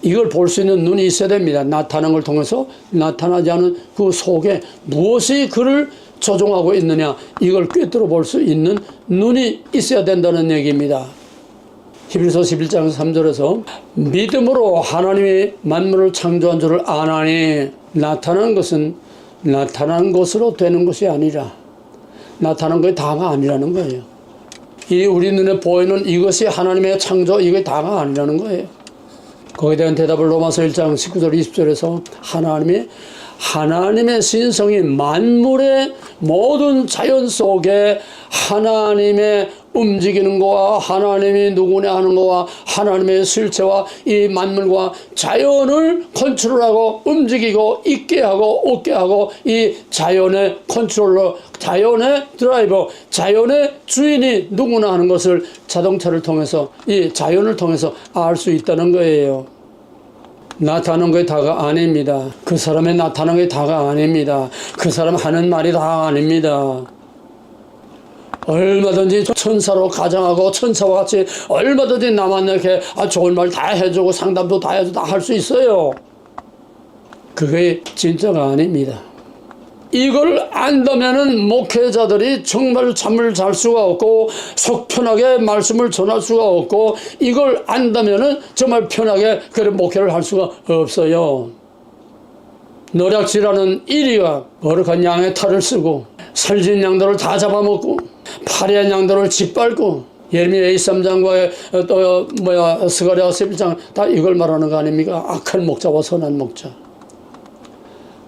이걸 볼 수 있는 눈이 있어야 됩니다. 나타난 걸 통해서 나타나지 않은 그 속에 무엇이 그를 조종하고 있느냐, 이걸 꿰뚫어 볼 수 있는 눈이 있어야 된다는 얘기입니다. 히브리서 11장 3절에서 믿음으로 하나님이 만물을 창조한 줄을 아나니, 나타난 것은 나타난 것으로 되는 것이 아니라 나타난 것이 다가 아니라는 거예요. 이 우리 눈에 보이는 이것이 하나님의 창조, 이게 다가 아니라는 거예요. 거기에 대한 대답을 로마서 1장 19절 20절에서 하나님의 신성이 만물의 모든 자연 속에 하나님의 움직이는 거와 하나님이 누구냐 하는 거와 하나님의 실체와 이 만물과 자연을 컨트롤하고 움직이고 있게 하고 없게 하고 이 자연의 컨트롤러, 자연의 드라이버, 자연의 주인이 누구나 하는 것을 자동차를 통해서 이 자연을 통해서 알 수 있다는 거예요. 나타나는 게 다가 아닙니다. 그 사람의 나타나는 게 다가 아닙니다. 그 사람 하는 말이 다가 아닙니다. 얼마든지 천사로 가정하고 천사와 같이 얼마든지 남한테 좋은 말 다 해주고 상담도 다 해주고 다 할 수 있어요. 그게 진짜가 아닙니다. 이걸 안다면은 목회자들이 정말 잠을 잘 수가 없고 속 편하게 말씀을 전할 수가 없고, 이걸 안다면은 정말 편하게 그런 목회를 할 수가 없어요. 노략질하는 이리가 거룩한 양의 탈을 쓰고 살진 양들을 다 잡아먹고 파리한 양들을 짓밟고, 예레미야 23장과 스가랴 11장 다 이걸 말하는 거 아닙니까? 악한 목자와 선한 목자.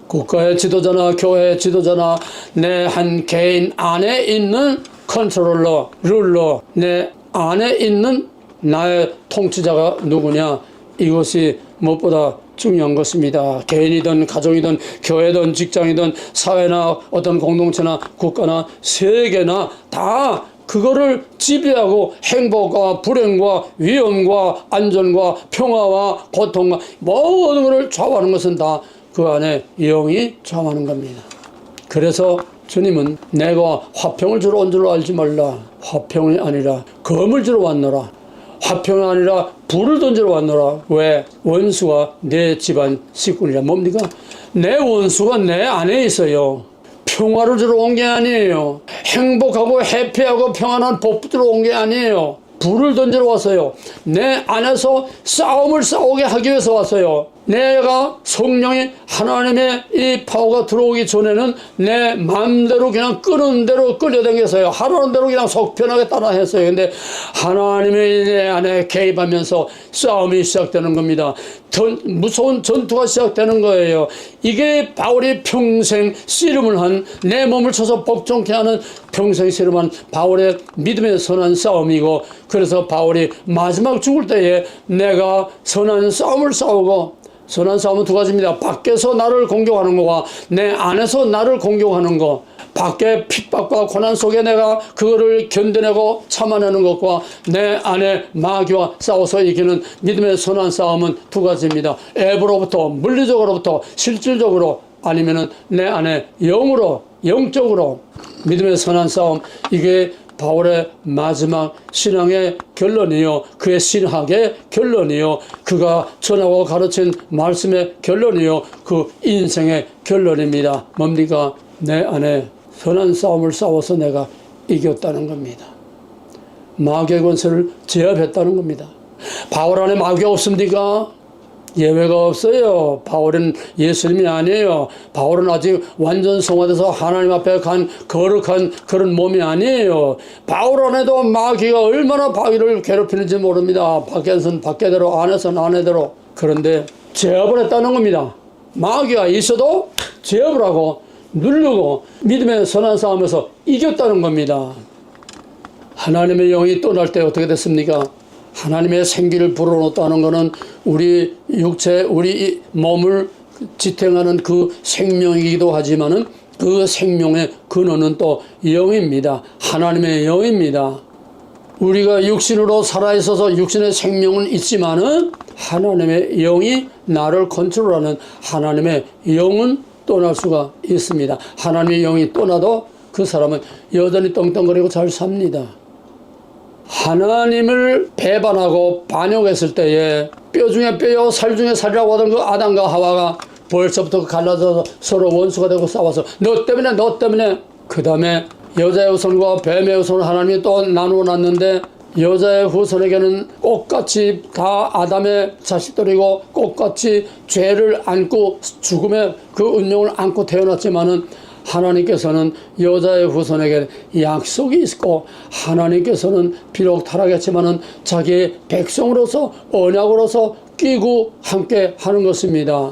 국가의 지도자나 교회의 지도자나 내 한 개인 안에 있는 컨트롤러, 룰러, 내 안에 있는 나의 통치자가 누구냐, 이것이 무엇보다 중요한 것입니다. 개인이든 가정이든 교회든 직장이든 사회나 어떤 공동체나 국가나 세계나 다 그거를 지배하고 행복과 불행과 위험과 안전과 평화와 고통과 모든 것을 좌우하는 것은 다 그 안에 영이 좌우하는 겁니다. 그래서 주님은 내가 화평을 주러 온 줄 알지 말라. 화평이 아니라 검을 주러 왔노라. 화평이 아니라 불을 던지러 왔노라. 왜? 원수가 내 집안 식구니라. 뭡니까? 내 원수가 내 안에 있어요. 평화를 주러 온 게 아니에요. 행복하고 해피하고 평안한 복 주러 온 게 아니에요. 불을 던지러 왔어요. 내 안에서 싸움을 싸우게 하기 위해서 왔어요. 내가 성령이 하나님의 이 파워가 들어오기 전에는 내 마음대로 그냥 끄는 대로 끌려다녔어요. 하라는 대로 그냥 속 편하게 따라 했어요. 근데 하나님의 내 안에 개입하면서 싸움이 시작되는 겁니다. 무서운 전투가 시작되는 거예요. 이게 바울이 평생 씨름을 한, 내 몸을 쳐서 복종케 하는 평생 씨름한 바울의 믿음의 선한 싸움이고, 그래서 바울이 마지막 죽을 때에 내가 선한 싸움을 싸우고 선한 싸움은 두 가지입니다. 밖에서 나를 공격하는 거와 내 안에서 나를 공격하는 거. 밖에 핍박과 고난 속에 내가 그거를 견뎌내고 참아내는 것과 내 안에 마귀와 싸워서 이기는 믿음의 선한 싸움은 두 가지입니다. 앱으로부터, 물리적으로부터, 실질적으로, 아니면은 내 안에 영으로, 영적으로 믿음의 선한 싸움. 이게 바울의 마지막 신앙의 결론이요, 그의 신학의 결론이요, 그가 전하고 가르친 말씀의 결론이요, 그 인생의 결론입니다. 뭡니까? 내 안에 선한 싸움을 싸워서 내가 이겼다는 겁니다. 마귀의 권세를 제압했다는 겁니다. 바울 안에 마귀가 없습니까? 예외가 없어요. 바울은 예수님이 아니에요. 바울은 아직 완전 성화돼서 하나님 앞에 간 거룩한 그런 몸이 아니에요. 바울 안에도 마귀가 얼마나 바울을 괴롭히는지 모릅니다. 밖에서는 밖에대로, 안에서는 안에대로. 그런데 제압을 했다는 겁니다. 마귀가 있어도 제압을 하고 누르고 믿음의 선한 싸움에서 이겼다는 겁니다. 하나님의 영이 떠날 때 어떻게 됐습니까? 하나님의 생기를 불어넣었다는 것은 우리 육체, 우리 몸을 지탱하는 그 생명이기도 하지만은 그 생명의 근원은 또 영입니다. 하나님의 영입니다. 우리가 육신으로 살아있어서 육신의 생명은 있지만은 하나님의 영이 나를 컨트롤하는 하나님의 영은 떠날 수가 있습니다. 하나님의 영이 떠나도 그 사람은 여전히 떵떵거리고 잘 삽니다. 하나님을 배반하고 반역했을 때에 뼈 중에 뼈요 살 중에 살이라고 하던 그 아담과 하와가 벌써부터 갈라져서 서로 원수가 되고 싸워서 너 때문에 그 다음에 여자의 후손과 뱀의 후손을 하나님이 또 나누어 놨는데 여자의 후손에게는 똑같이 다 아담의 자식들이고 똑같이 죄를 안고 죽음의 그 운명을 안고 태어났지만은 하나님께서는 여자의 후손에게 약속이 있고 하나님께서는 비록 타락했지만은 자기의 백성으로서 언약으로서 끼고 함께 하는 것입니다.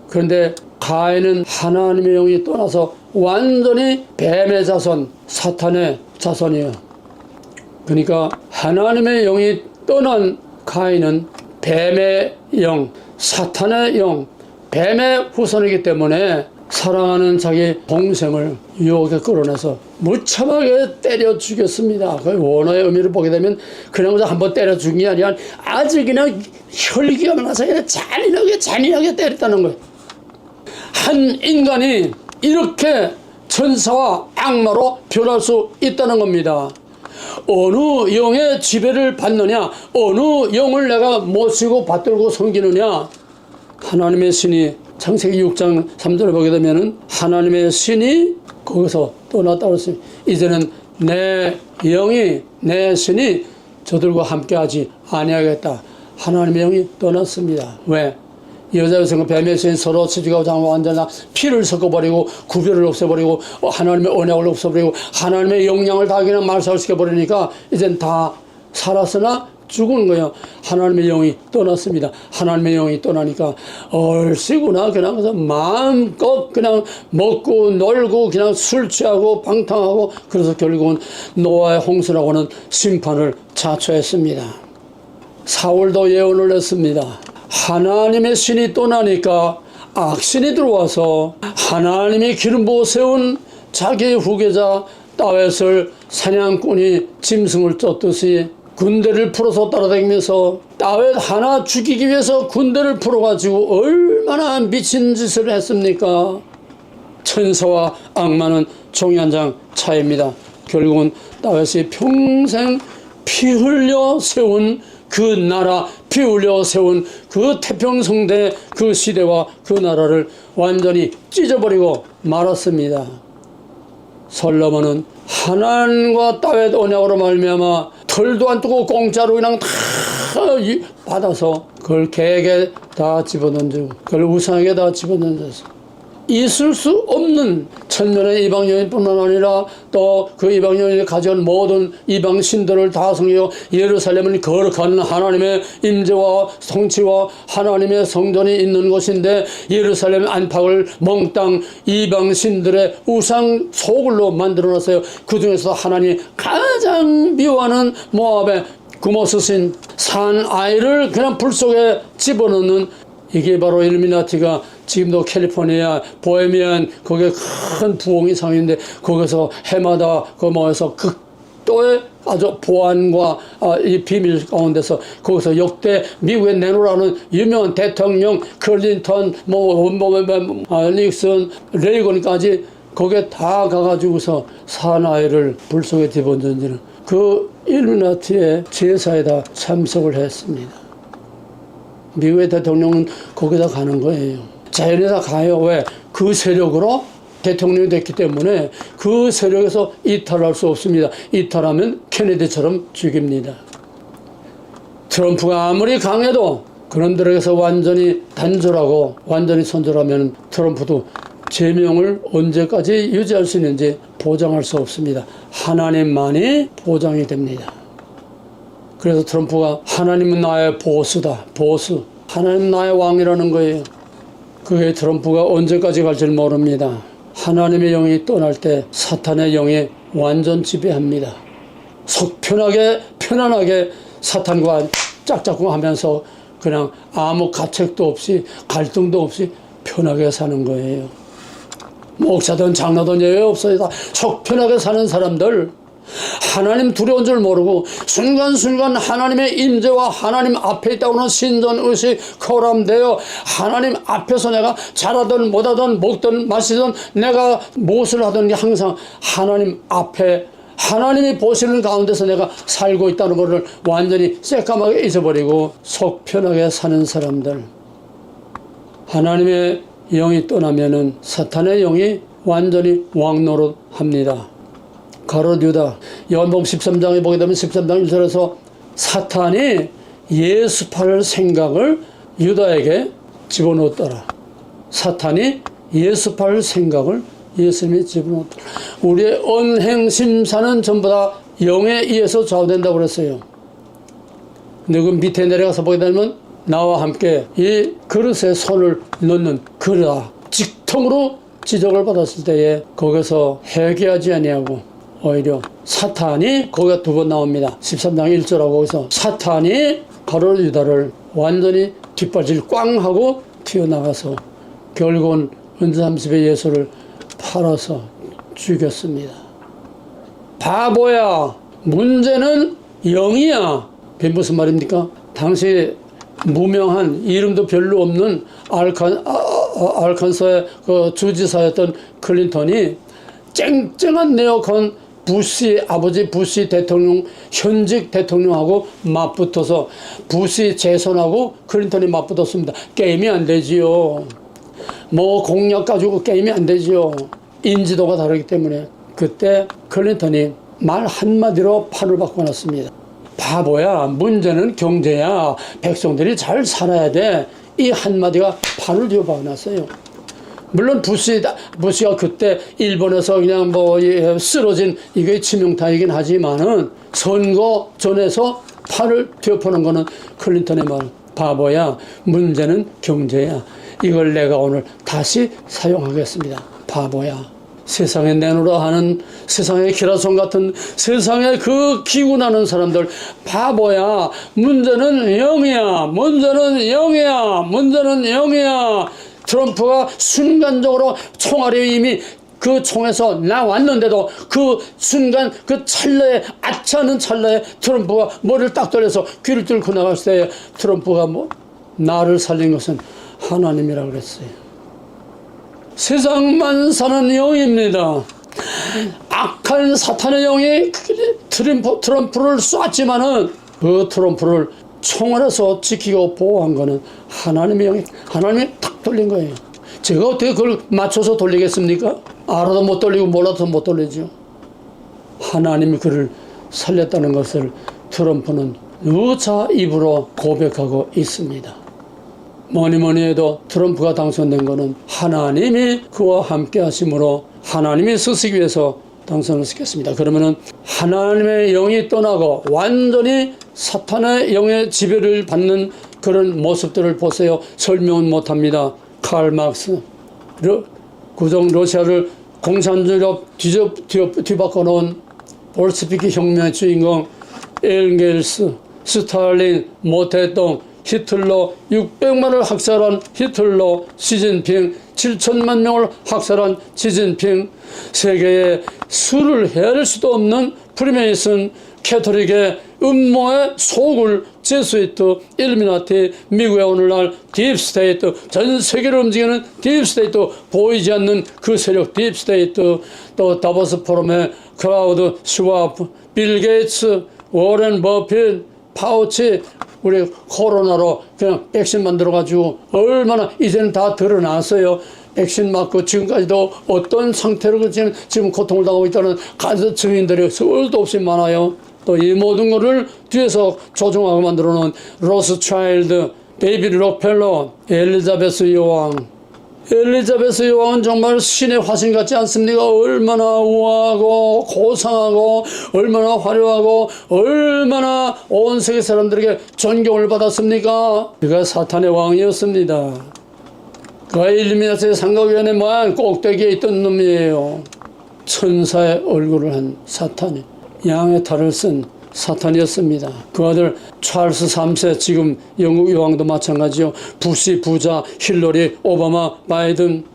그런데 가인은 하나님의 영이 떠나서 완전히 뱀의 자손, 사탄의 자손이에요. 그러니까 하나님의 영이 떠난 가인은 뱀의 영, 사탄의 영, 뱀의 후손이기 때문에 사랑하는 자기 동생을 유혹에 끌어내서 무참하게 때려 죽였습니다. 그 원어의 의미를 보게 되면 그냥 한번 때려 죽인 게 아니라 아주 그냥 혈기가 나서 잔인하게 때렸다는 거예요. 한 인간이 이렇게 천사와 악마로 변할 수 있다는 겁니다. 어느 영의 지배를 받느냐, 어느 영을 내가 모시고 받들고 섬기느냐. 하나님의 신이 창세기 6장 3절을 보게 되면은 하나님의 신이 거기서 떠났다고 했습니다. 이제는 내 영이, 내 신이 저들과 함께하지 아니하겠다. 하나님의 영이 떠났습니다. 왜? 여자의 성과 뱀의 신 서로 치주하고 장하고 완전히 피를 섞어버리고 구별을 없애버리고 하나님의 언약을 없애버리고 하나님의 영향을 다 그냥 말살시켜버리니까 이젠 다 살았으나 죽은 거예요. 하나님의 영이 떠났습니다. 하나님의 영이 떠나니까 얼씨구나 그냥 그래서 마음껏 그냥 먹고 놀고 그냥 술 취하고 방탕하고 그래서 결국은 노아의 홍수라고 하는 심판을 자초했습니다. 사울도 예언을 했습니다. 하나님의 신이 떠나니까 악신이 들어와서 하나님이 기름 부어 세운 자기의 후계자 다윗을 사냥꾼이 짐승을 쫓듯이 군대를 풀어서 따라다니면서 다윗 하나 죽이기 위해서 군대를 풀어가지고 얼마나 미친 짓을 했습니까? 천사와 악마는 종이 한 장 차이입니다. 결국은 다윗이 평생 피 흘려 세운 그 나라, 피 흘려 세운 그 태평성대 그 시대와 그 나라를 완전히 찢어버리고 말았습니다. 솔로몬은 하나님과 다윗 언약으로 말미암아 털도 안 뜨고 공짜로 그냥 다 받아서 그걸 개에게 다 집어던지고 그걸 우상에게 다 집어던져서 있을 수 없는 천년의 이방 여인뿐만 아니라 또 그 이방 여인이 가져온 모든 이방 신들을 다 섬기고 예루살렘은 거룩한 하나님의 임재와 통치와 하나님의 성전이 있는 곳인데 예루살렘 안팎을 몽땅 이방 신들의 우상 소굴로 만들어놨어요. 그 중에서 하나님 가장 미워하는 모압의 구모스신 사나이를 그냥 불 속에 집어넣는, 이게 바로 일루미나티가 지금도 캘리포니아 보헤미안 거기에 큰 부엉이 상인데 거기서 해마다 그 모여서 극도의 아주 보안과 이 비밀 가운데서 거기서 역대 미국에 내놓으라는 유명한 대통령 클린턴 닉슨 레이건까지 거기에 다 가가지고서 사나이를 불 속에 집어던지는 그 일루미나티의 제사에 다 참석을 했습니다. 미국의 대통령은 거기다 가는 거예요. 자연에다 가요. 왜? 그 세력으로 대통령이 됐기 때문에 그 세력에서 이탈할 수 없습니다. 이탈하면 케네디처럼 죽입니다. 트럼프가 아무리 강해도 그놈들에게서 완전히 단절하고 완전히 선절하면 트럼프도 제명을 언제까지 유지할 수 있는지 보장할 수 없습니다. 하나님만이 보장이 됩니다. 그래서 트럼프가 하나님은 나의 보스다. 보스. 하나님 나의 왕이라는 거예요. 그게 트럼프가 언제까지 갈지 모릅니다. 하나님의 영이 떠날 때 사탄의 영이 완전 지배합니다. 속 편안하게 사탄과 짝짝꿍 하면서 그냥 아무 가책도 없이 갈등도 없이 편하게 사는 거예요. 목사든 장로든 예외 없어요. 다 속 편하게 사는 사람들, 하나님 두려운 줄 모르고 순간순간 하나님의 임재와 하나님 앞에 있다고는 신전의식 코람되어 하나님 앞에서 내가 잘하든 못하든 먹든 마시든 내가 무엇을 하든 항상 하나님 앞에 하나님이 보시는 가운데서 내가 살고 있다는 것을 완전히 새까맣게 잊어버리고 속 편하게 사는 사람들, 하나님의 영이 떠나면은 사탄의 영이 완전히 왕노릇합니다. 가롯 유다, 요한복음 13장에 보게 되면 13장 1절에서 사탄이 예수팔 생각을 유다에게 집어넣었더라. 사탄이 예수팔 생각을 예수님이 집어넣었더라. 우리의 언행 심사는 전부 다 영에 의해서 좌우된다고 그랬어요. 근데 그 밑에 내려가서 보게 되면 나와 함께 이 그릇에 손을 넣는 그릇아 직통으로 지적을 받았을 때에 거기서 회개하지 아니하고 오히려 사탄이 거기가 두 번 나옵니다. 13장 1절하고 거기서 사탄이 가롯 유다를 완전히 뒷발질 꽝 하고 튀어나가서 결국은 은자 30의 예수를 팔아서 죽였습니다. 바보야, 문제는 영이야. 그게 무슨 말입니까? 당시 무명한 이름도 별로 없는 알칸소의 그 주지사였던 클린턴이 쨍쨍한 네오콘 부시 아버지 부시 대통령 현직 대통령하고 맞붙어서 부시 재선하고 클린턴이 맞붙었습니다. 게임이 안 되지요. 뭐 공약 가지고 게임이 안 되지요. 인지도가 다르기 때문에 그때 클린턴이 말 한마디로 판을 바꿔놨습니다. 바보야, 문제는 경제야. 백성들이 잘 살아야 돼. 이 한마디가 판을 뒤집어놨어요. 물론 부시가 그때 일본에서 그냥 쓰러진 이게 치명타이긴 하지만은 선거 전에서 판을 뒤엎어놓은 거는 클린턴의 말. 바보야, 문제는 경제야. 이걸 내가 오늘 다시 사용하겠습니다. 바보야. 세상에 내놓으라 하는 세상의 기라성 같은 세상에 그 기운하는 사람들, 바보야. 문제는 영이야. 문제는 영이야. 문제는 영이야. 트럼프가 순간적으로 총알이 이미 그 총에서 나왔는데도 그 순간 그 찰나에 아차하는 찰나에 트럼프가 머리를 딱 돌려서 귀를 뚫고 나갔을 때 트럼프가 나를 살린 것은 하나님이라고 그랬어요. 세상만 사는 영입니다. 악한 사탄의 영이 트럼프를 쐈지만은 그 트럼프를 총알에서 지키고 보호한 거는 하나님의 영이, 하나님이 탁 돌린 거예요. 제가 어떻게 그걸 맞춰서 돌리겠습니까? 알아도 못 돌리고 몰라도 못 돌리죠. 하나님이 그를 살렸다는 것을 트럼프는 누차 입으로 고백하고 있습니다. 뭐니 해도 트럼프가 당선된 것은 하나님이 그와 함께 하심으로 하나님이 쓰시기 위해서 당선을 시켰습니다. 그러면은 하나님의 영이 떠나고 완전히 사탄의 영의 지배를 받는 그런 모습들을 보세요. 설명은 못합니다. 칼 막스, 구정 러시아를 공산주의로 뒤바꿔 놓은 볼스피키 혁명의 주인공 엘겔스, 스탈린, 모태동, 히틀러 600만을 학살한 히틀러, 시진핑 7천만 명을 학살한 시진핑, 세계에 수를 헤아릴 수도 없는 프리메이슨, 캐토릭의 음모의 속을 제스위트, 일루미나티, 미국의 오늘날 딥스테이트, 전 세계를 움직이는 딥스테이트, 보이지 않는 그 세력 딥스테이트, 또 다보스 포럼의 클라우드 슈와프, 빌 게이츠, 워렌 버핏, 파우치, 우리 코로나로 그냥 백신 만들어가지고 얼마나 이제는 다 드러났어요. 백신 맞고 지금까지도 어떤 상태로 지금 고통을 당하고 있다는 간접 증인들이 수도 없이 많아요. 또 이 모든 것을 뒤에서 조종하고 만들어 놓은 로스차일드, 데이비드 록펠러, 엘리자베스 여왕. 엘리자베스 여왕은 정말 신의 화신 같지 않습니까? 얼마나 우아하고 고상하고 얼마나 화려하고 얼마나 온 세계 사람들에게 존경을 받았습니까? 그가 사탄의 왕이었습니다. 그가 일루미나티 상각위원회 모양 꼭대기에 있던 놈이에요. 천사의 얼굴을 한 사탄이, 양의 탈을 쓴 사탄이었습니다. 그 아들 찰스 3세, 지금 영국 여왕도 마찬가지요. 부시, 부자, 힐러리, 오바마, 바이든.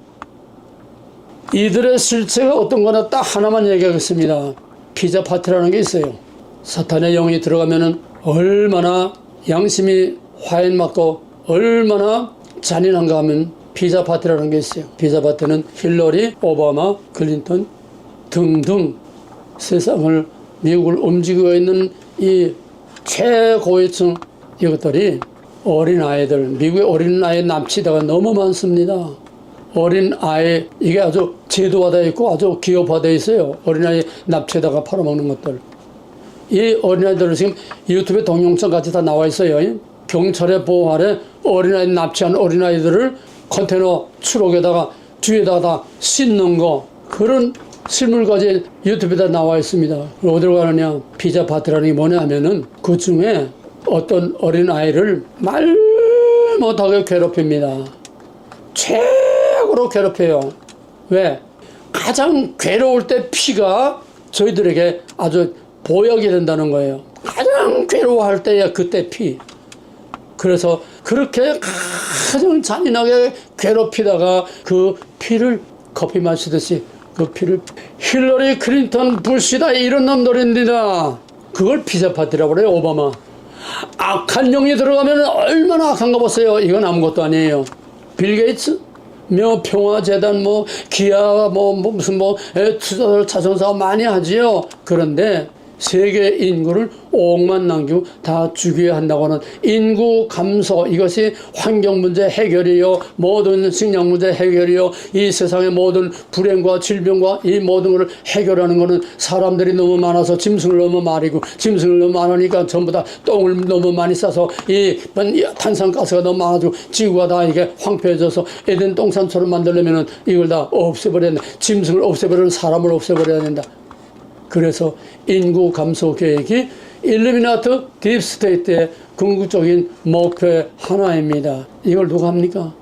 이들의 실체가 어떤 거나 딱 하나만 얘기하겠습니다. 피자 파티라는 게 있어요. 사탄의 영이 들어가면은 얼마나 양심이 화인 맞고 얼마나 잔인한가 하면 피자 파티라는 게 있어요. 피자 파티는 힐러리, 오바마, 클린턴 등등 세상을, 미국을 움직이고 있는 이 최고위층, 이것들이 어린아이들, 미국의 어린아이 납치다가 너무 많습니다. 어린아이, 이게 아주 제도화되어 있고 아주 기업화되어 있어요. 어린아이 납치에다가 팔아먹는 것들. 이 어린아이들은 지금 유튜브에 동영상 같이 다 나와 있어요. 경찰의 보호 아래 어린아이 납치한 어린아이들을 컨테이너 추록에다가 뒤에다가 다 싣는 거, 그런 실물까지 유튜브에다 나와 있습니다. 어디로 가느냐? 피자 파티라는 게 뭐냐 하면은 그 중에 어떤 어린아이를 말 못하게 괴롭힙니다. 최고로 괴롭혀요. 왜? 가장 괴로울 때 피가 저희들에게 아주 보약이 된다는 거예요. 가장 괴로워할 때야 그때 피. 그래서 그렇게 가장 잔인하게 괴롭히다가 그 피를 커피 마시듯이 그 피를, 힐러리, 클린턴, 부시다 이런 놈들입니다. 그걸 피자 파티라고 그래요. 오바마. 악한 영이 들어가면 얼마나 악한가 보세요. 이건 아무것도 아니에요. 빌 게이츠, 평화재단, 기아, 무슨 투자를 자선사업 많이 하지요. 그런데 세계 인구를 5억만 남기고 다 죽여야 한다고 하는 인구 감소, 이것이 환경 문제 해결이요, 모든 식량 문제 해결이요, 이 세상의 모든 불행과 질병과 이 모든 것을 해결하는 것은 사람들이 너무 많아서 짐승을 너무 많이고, 짐승을 너무 많으니까 전부 다 똥을 너무 많이 싸서 이 탄산가스가 너무 많아지고 지구가 다 이게 황폐해져서 에덴 동산처럼 만들려면은 이걸 다 없애버려야 된다. 짐승을 없애버리는 사람을 없애버려야 된다. 그래서 인구 감소 계획이 일루미나티 딥스테이트의 궁극적인 목표의 하나입니다. 이걸 누가 합니까?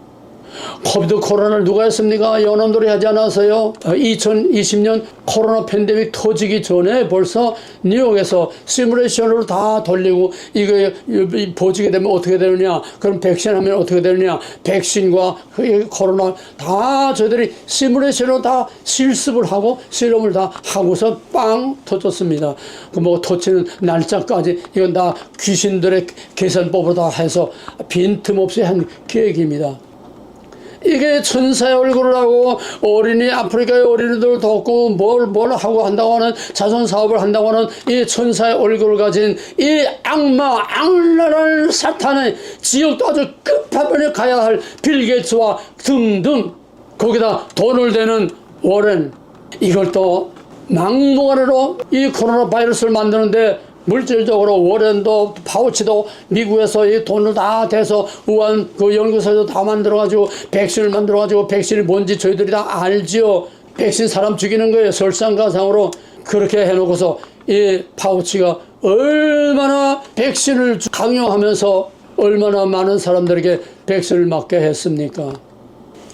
코비드 코로나를 누가 했습니까? 연합들이 하지 않았어요? 2020년 코로나 팬데믹 터지기 전에 벌써 뉴욕에서 시뮬레이션으로 다 돌리고, 이거 보지게 되면 어떻게 되느냐, 그럼 백신 하면 어떻게 되느냐, 백신과 코로나 다 저희들이 시뮬레이션으로 다 실습을 하고 실험을 다 하고서 빵 터졌습니다. 그 터치는 날짜까지 이건 다 귀신들의 계산법으로 다 해서 빈틈없이 한 계획입니다. 이게 천사의 얼굴을 하고 어린이, 아프리카의 어린이들 돕고 뭘 하고 한다고 하는, 자선 사업을 한다고 하는 이 천사의 얼굴을 가진 이 악마, 악랄한 사탄의 지옥도 아주 끝판면에 가야 할 빌 게이츠와 등등, 거기다 돈을 대는 워렌, 이걸 또 막무가내로 이 코로나 바이러스를 만드는데 물질적으로 워렌도 파우치도 미국에서 이 돈을 다 대서 우한 그 연구소에서 다 만들어가지고 백신을 만들어가지고, 백신이 뭔지 저희들이 다 알지요. 백신 사람 죽이는 거예요. 설상가상으로. 그렇게 해놓고서 이 파우치가 얼마나 백신을 강요하면서 얼마나 많은 사람들에게 백신을 맞게 했습니까?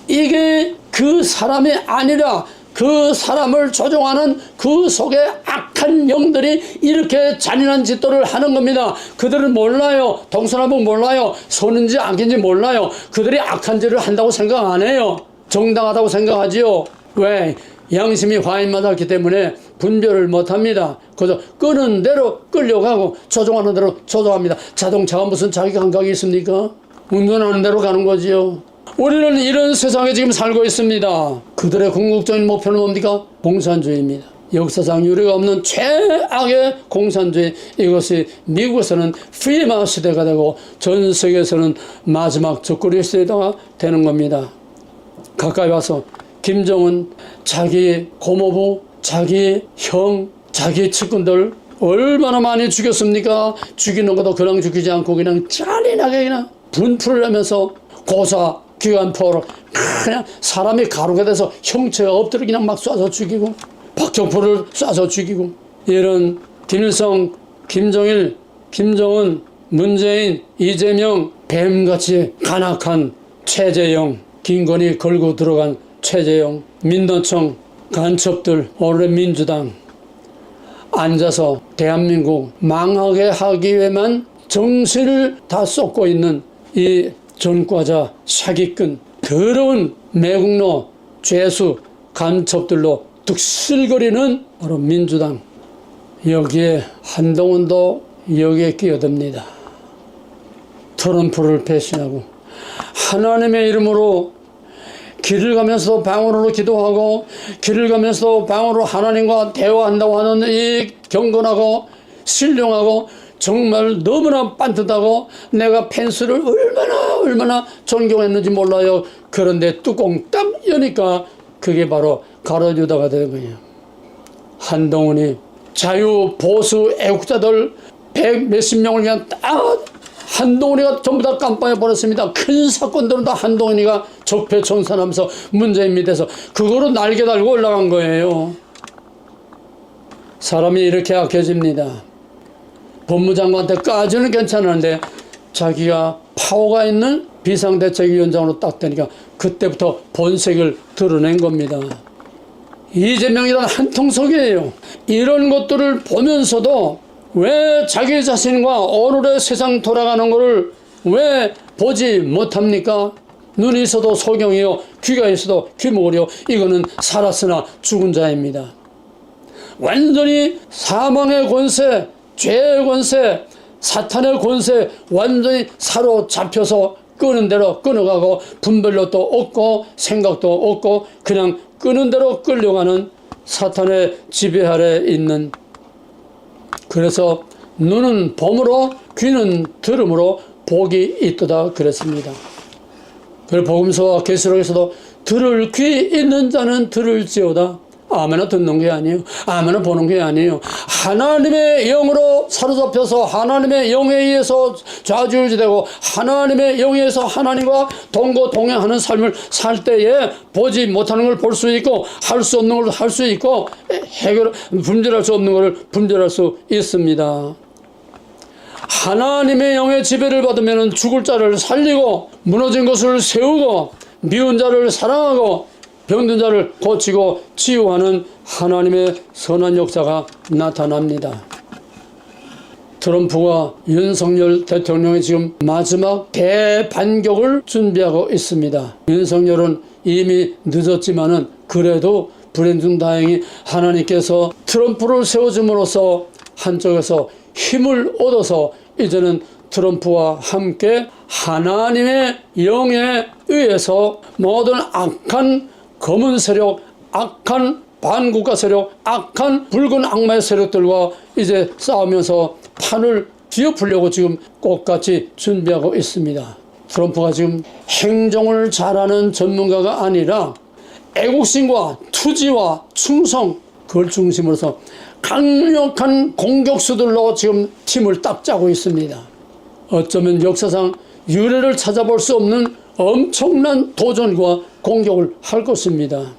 이게 그 사람이 아니라 그 사람을 조종하는 그 속에 악한 영들이 이렇게 잔인한 짓들을 하는 겁니다. 그들은 몰라요. 동서남북 몰라요. 선인지 악인지 몰라요. 그들이 악한 짓을 한다고 생각 안 해요. 정당하다고 생각하지요. 왜? 양심이 화인맞았기 때문에 분별을 못합니다. 그저 끄는 대로 끌려가고 조종하는 대로 조종합니다. 자동차가 무슨 자기 감각이 있습니까? 운전하는 대로 가는 거지요. 우리는 이런 세상에 지금 살고 있습니다. 그들의 궁극적인 목표는 뭡니까? 공산주의입니다. 역사상 유례가 없는 최악의 공산주의. 이것이 미국에서는 프리마 시대가 되고 전 세계에서는 마지막 적그리 시대가 되는 겁니다. 가까이 와서 김정은 자기 고모부, 자기 형, 자기 측근들 얼마나 많이 죽였습니까? 죽이는 것도 그냥 죽이지 않고 그냥 잔인하게 그냥 분풀을 하면서 고사 기관포로 그냥 사람이 가루가 돼서 형체가 엎드려 그냥 막 쏴서 죽이고, 박격포를 쏴서 죽이고, 이런 김일성, 김정일, 김정은, 문재인, 이재명, 뱀같이 간악한 최재형, 김건희 걸고 들어간 최재형, 민노총 간첩들, 오랜 민주당 앉아서 대한민국 망하게 하기 위해만 정신을 다 쏟고 있는 이 전과자, 사기꾼, 더러운 매국노, 죄수, 간첩들로 득실거리는 바로 민주당. 여기에 한동훈도 여기에 끼어듭니다. 트럼프를 배신하고 하나님의 이름으로 길을 가면서도 방언으로 기도하고 길을 가면서도 방언으로 하나님과 대화한다고 하는 이 경건하고 신령하고 정말 너무나 반듯하고 내가 펜스를 얼마나 존경했는지 몰라요. 그런데 뚜껑 딱 여니까 그게 바로 가로유다가 되는 거예요. 한동훈이 자유 보수 애국자들 100몇십 명을 그냥 딱 한동훈이가 전부 다 깜빵에 보냈습니다. 큰 사건들은 다 한동훈이가 적폐청산하면서 문재인 밑에서 그거로 날개 달고 올라간 거예요. 사람이 이렇게 약해집니다. 법무장관한테까지는 괜찮은데 자기가 파워가 있는 비상대책위원장으로 딱 되니까 그때부터 본색을 드러낸 겁니다. 이재명이란 한통속이에요. 이런 것들을 보면서도 왜 자기 자신과 오늘의 세상 돌아가는 것을 왜 보지 못합니까? 눈이 있어도 소경이요, 귀가 있어도 귀모으려. 이거는 살았으나 죽은 자입니다. 완전히 사망의 권세, 죄의 권세, 사탄의 권세 완전히 사로잡혀서 끄는 대로 끊어가고 분별력도 없고 생각도 없고 그냥 끄는 대로 끌려가는 사탄의 지배 아래 있는, 그래서 눈은 봄으로 귀는 들음으로 복이 있도다 그랬습니다. 그리고 복음서와 계시록에서도 들을 귀 있는 자는 들을지어다. 아무나 듣는 게 아니에요. 아무나 보는 게 아니에요. 하나님의 영으로 사로잡혀서 하나님의 영에 의해서 좌지우지되고 하나님의 영에 의해서 하나님과 동거동행하는 삶을 살 때에 보지 못하는 걸 볼 수 있고 할 수 없는 걸 할 수 있고 분별할 수 없는 걸 분별할 수 있습니다. 하나님의 영의 지배를 받으면 죽을 자를 살리고 무너진 것을 세우고 미운 자를 사랑하고 병든 자를 고치고 치유하는 하나님의 선한 역사가 나타납니다. 트럼프와 윤석열 대통령이 지금 마지막 대반격을 준비하고 있습니다. 윤석열은 이미 늦었지만은 그래도 불행중다행히 하나님께서 트럼프를 세워줌으로써 한쪽에서 힘을 얻어서 이제는 트럼프와 함께 하나님의 영에 의해서 모든 악한 검은 세력, 악한 반국가 세력, 악한 붉은 악마의 세력들과 이제 싸우면서 판을 뒤엎으려고 지금 꽃같이 준비하고 있습니다. 트럼프가 지금 행정을 잘하는 전문가가 아니라 애국심과 투지와 충성, 그걸 중심으로서 강력한 공격수들로 지금 팀을 딱 짜고 있습니다. 어쩌면 역사상 유례를 찾아볼 수 없는 엄청난 도전과 공격을 할 것입니다.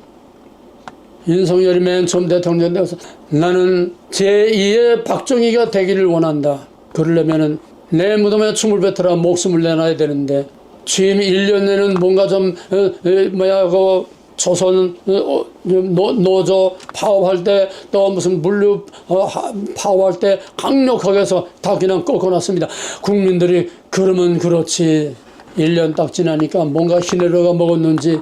윤석열이 맨 처음 대통령 되어서 나는 제2의 박정희가 되기를 원한다. 그러려면 내 무덤에 춤을 뱉어라 목숨을 내놔야 되는데 취임 1년 내는 뭔가 좀 조선 노조 파업할 때 또 무슨 물류 파업할 때 강력하게 해서 다 그냥 꺾어놨습니다. 국민들이 그러면 그렇지 1년 딱 지나니까 뭔가 희내로가 먹었는지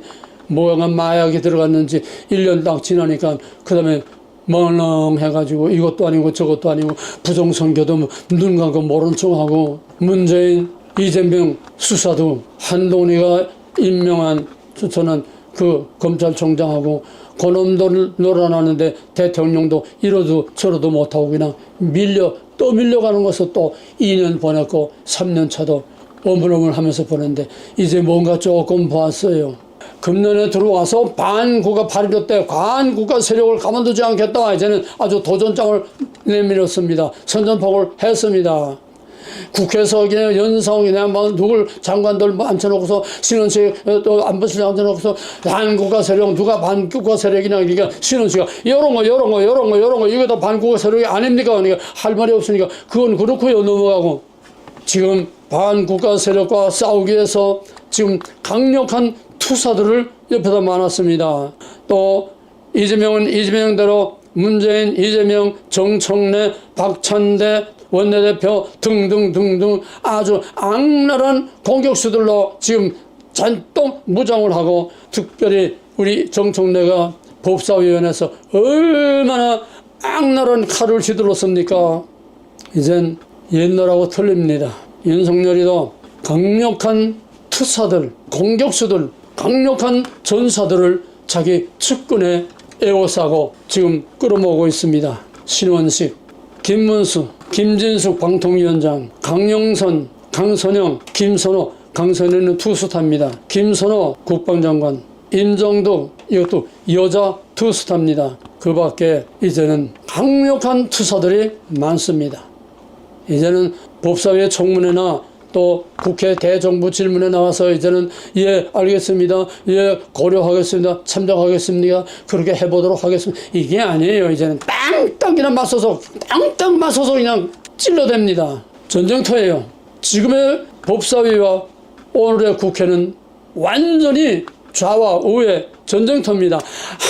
뭐가 마약이 들어갔는지 1년 딱 지나니까 그 다음에 멍렁해가지고 이것도 아니고 저것도 아니고 부정선거도 눈 감고 모른 척하고 문재인 이재명 수사도 한동훈이가 임명한 추천한 그 검찰총장하고 그놈들 놀아나는데 대통령도 이러도 저러도 못하고 그냥 또 밀려가는 것을 또 2년 보냈고 3년 차도 어물어물하면서 보냈는데 이제 뭔가 조금 보았어요. 금년에 들어와서 반국가 발의될 때 반국가 세력을 가만두지 않겠다. 이제는 아주 도전장을 내밀었습니다. 선전포고를 했습니다. 국회에서 그냥 연상이나 뭐 누굴 장관들 앉혀놓고서 신원식 또 안보실 앉혀놓고서 반국가 세력 누가 반국가 세력이냐 그러니까 신원식가 이런 거 이거 다 반국가 세력이 아닙니까? 그러니까 할 말이 없으니까 그건 그렇고요 넘어가고 지금 반국가 세력과 싸우기 위해서 지금 강력한 투사들을 옆에다 많았습니다. 또 이재명은 이재명대로 문재인, 이재명, 정청래, 박찬대 원내대표 등등등등 아주 악랄한 공격수들로 지금 잔뜩 무장을 하고 특별히 우리 정청래가 법사위원회에서 얼마나 악랄한 칼을 휘둘렀습니까? 이젠 옛날하고 틀립니다. 윤석열이도 강력한 투사들, 공격수들, 강력한 전사들을 자기 측근에 에워싸고 지금 끌어모으고 있습니다. 신원식, 김문수, 김진숙 방통위원장, 강영선, 강선영, 김선호, 강선영은 투스타입니다. 김선호 국방장관, 임정덕 이것도 여자 투스타입니다. 그 밖에 이제는 강력한 투사들이 많습니다. 이제는 법사위의 청문회나 또 국회 대정부 질문에 나와서 이제는 예 알겠습니다. 예 고려하겠습니다. 참작하겠습니다. 그렇게 해보도록 하겠습니다. 이게 아니에요. 이제는 땅땅 그냥 맞서서 그냥 찔러댑니다. 전쟁터예요. 지금의 법사위와 오늘의 국회는 완전히 좌와 우의 전쟁터입니다.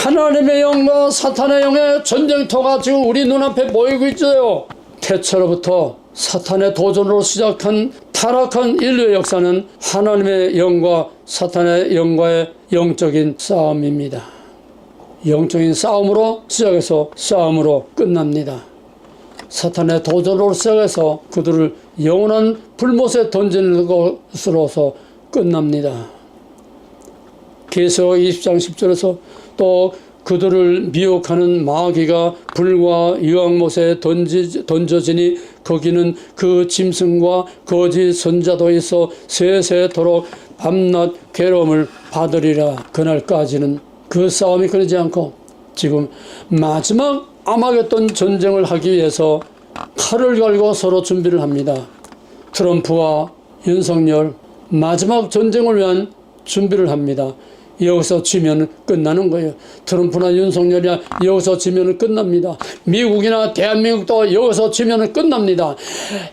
하나님의 영과 사탄의 영의 전쟁터가 지금 우리 눈앞에 보이고 있어요. 태초로부터 사탄의 도전으로 시작한 타락한 인류의 역사는 하나님의 영과 사탄의 영과의 영적인 싸움입니다. 영적인 싸움으로 시작해서 싸움으로 끝납니다. 사탄의 도전으로 시작해서 그들을 영원한 불못에 던지는 것으로서 끝납니다. 계시록 20장 10절에서 또 그들을 미혹하는 마귀가 불과 유황못에 던져지니 거기는 그 짐승과 거짓 선자도 있어 세세토록 밤낮 괴로움을 받으리라. 그날까지는 그 싸움이 끊이지 않고 지금 마지막 아마겟돈 전쟁을 하기 위해서 칼을 갈고 서로 준비를 합니다. 트럼프와 윤석열 마지막 전쟁을 위한 준비를 합니다. 여기서 지면 끝나는 거예요. 트럼프나 윤석열이 여기서 지면 끝납니다. 미국이나 대한민국도 여기서 지면 끝납니다.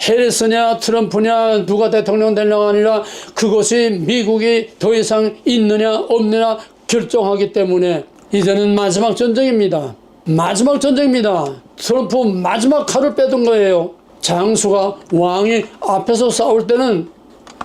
해리스냐 트럼프냐 누가 대통령 되느냐가 아니라 그것이 미국이 더 이상 있느냐 없느냐 결정하기 때문에 이제는 마지막 전쟁입니다. 마지막 전쟁입니다. 트럼프 마지막 칼을 빼둔 거예요. 장수가 왕이 앞에서 싸울 때는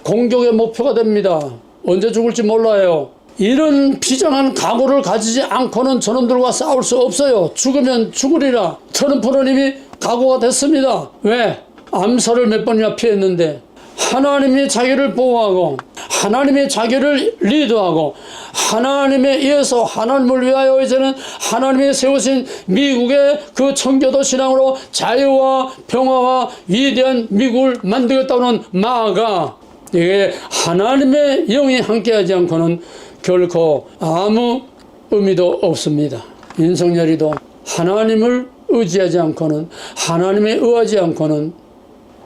공격의 목표가 됩니다. 언제 죽을지 몰라요. 이런 비장한 각오를 가지지 않고는 저놈들과 싸울 수 없어요. 죽으면 죽으리라. 트럼프는 이미 각오가 됐습니다. 왜? 암살을 몇 번이나 피했는데 하나님이 자기를 보호하고 하나님이 자기를 리드하고 하나님에 의해서 하나님을 위하여 이제는 하나님이 세우신 미국의 그 청교도 신앙으로 자유와 평화와 위대한 미국을 만들겠다는 마가 이게 하나님의 영이 함께하지 않고는 결코 아무 의미도 없습니다. 윤석열이도 하나님을 의지하지 않고는 하나님에 의하지 않고는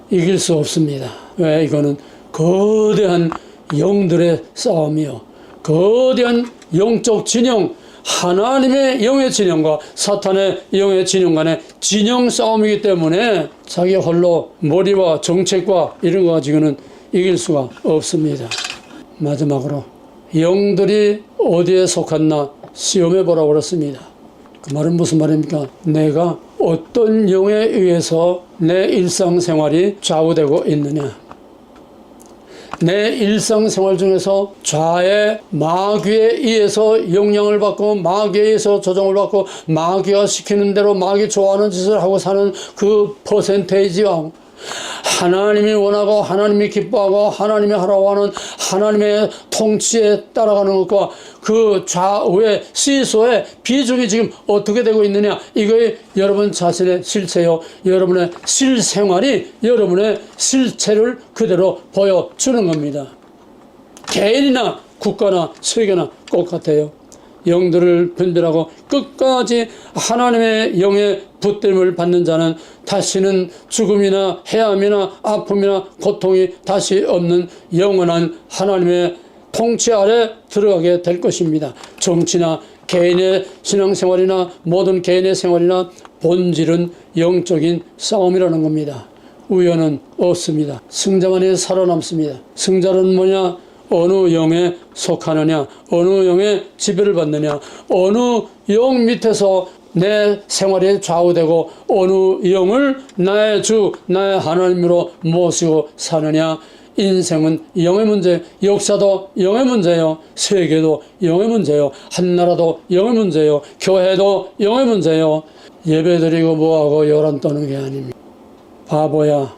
이길 수 없습니다. 왜? 이거는 거대한 영들의 싸움이요. 거대한 영적 진영, 하나님의 영의 진영과 사탄의 영의 진영 간의 진영 싸움이기 때문에 자기 홀로 머리와 정책과 이런 거 가지고는 이길 수가 없습니다. 마지막으로 영들이 어디에 속했나 시험해 보라고 그랬습니다. 그 말은 무슨 말입니까? 내가 어떤 영에 의해서 내 일상생활이 좌우되고 있느냐. 내 일상생활 중에서 좌의 마귀에 의해서 영향을 받고 마귀에 의해서 조정을 받고 마귀가 시키는 대로 마귀 좋아하는 짓을 하고 사는 그 퍼센테이지와 하나님이 원하고 하나님이 기뻐하고 하나님이 하라고 하는 하나님의 통치에 따라가는 것과 그 좌우의 시소의 비중이 지금 어떻게 되고 있느냐. 이거에 여러분 자신의 실체요, 여러분의 실생활이 여러분의 실체를 그대로 보여주는 겁니다. 개인이나 국가나 세계나 똑같아요. 영들을 분별하고 끝까지 하나님의 영의 붙들림을 받는 자는 다시는 죽음이나 해함이나 아픔이나 고통이 다시 없는 영원한 하나님의 통치 아래 들어가게 될 것입니다. 정치나 개인의 신앙생활이나 모든 개인의 생활이나 본질은 영적인 싸움이라는 겁니다. 우연은 없습니다. 승자만이 살아남습니다. 승자는 뭐냐? 어느 영에 속하느냐, 어느 영의 지배를 받느냐, 어느 영 밑에서 내 생활이 좌우되고 어느 영을 나의 주, 나의 하나님으로 모시고 사느냐. 인생은 영의 문제, 역사도 영의 문제요, 세계도 영의 문제요, 한나라도 영의 문제요, 교회도 영의 문제요. 예배드리고 뭐하고 요란 떠는 게 아닙니다. 바보야,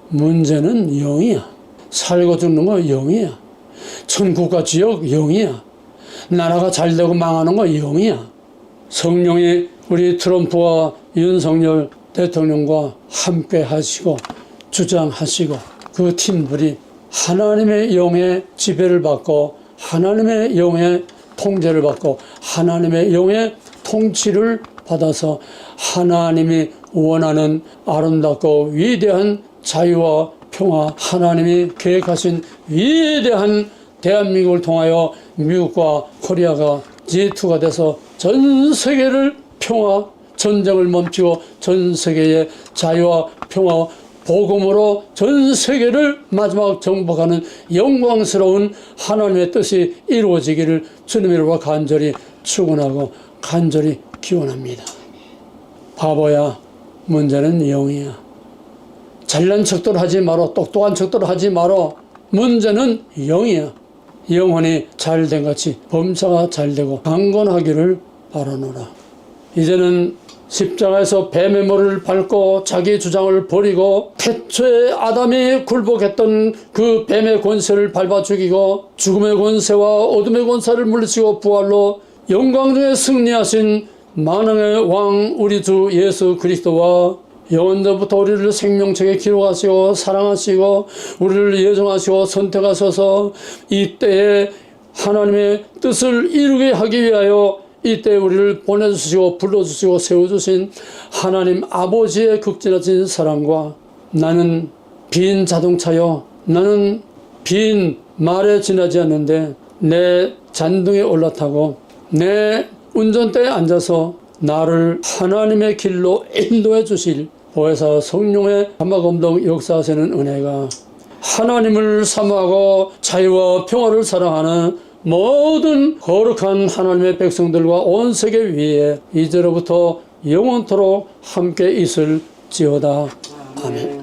문제는 영이야. 살고 죽는 거 영이야. 천국과 지옥 영이야. 나라가 잘되고 망하는 거 영이야. 성령이 우리 트럼프와 윤석열 대통령과 함께 하시고 주장하시고 그 팀들이 하나님의 영의 지배를 받고 하나님의 영의 통제를 받고 하나님의 영의 통치를 받아서 하나님이 원하는 아름답고 위대한 자유와 평화, 하나님이 계획하신 위대한 대한민국을 통하여 미국과 코리아가 G2가 돼서 전 세계를 평화, 전쟁을 멈추고 전 세계의 자유와 평화, 복음으로 전 세계를 마지막 정복하는 영광스러운 하나님의 뜻이 이루어지기를 주님의 이름으로 간절히 축원하고 간절히 기원합니다. 바보야, 문제는 영이야. 잘난 척들 하지 마라. 똑똑한 척들 하지 마라. 문제는 영이야. 영혼이 잘된 같이 범사가 잘되고 강건하기를 바라노라. 이제는 십자가에서 뱀의 머리를 밟고 자기 주장을 버리고 태초에 아담이 굴복했던 그 뱀의 권세를 밟아 죽이고 죽음의 권세와 어둠의 권세를 물리치고 부활로 영광 중에 승리하신 만왕의 왕 우리 주 예수 그리스도와 영원전부터 우리를 생명책에 기록하시고 사랑하시고 우리를 예정하시고 선택하셔서 이때에 하나님의 뜻을 이루게 하기 위하여 이때 우리를 보내주시고 불러주시고 세워주신 하나님 아버지의 극진하신 사랑과 나는 빈 자동차요, 나는 빈 말에 지나지 않는데 내 잔등에 올라타고 내 운전대에 앉아서 나를 하나님의 길로 인도해 주실 보혜사 성령의 감화감동 역사하시는 은혜가 하나님을 사모하고 자유와 평화를 사랑하는 모든 거룩한 하나님의 백성들과 온 세계 위에 이제로부터 영원토록 함께 있을지어다. 아멘.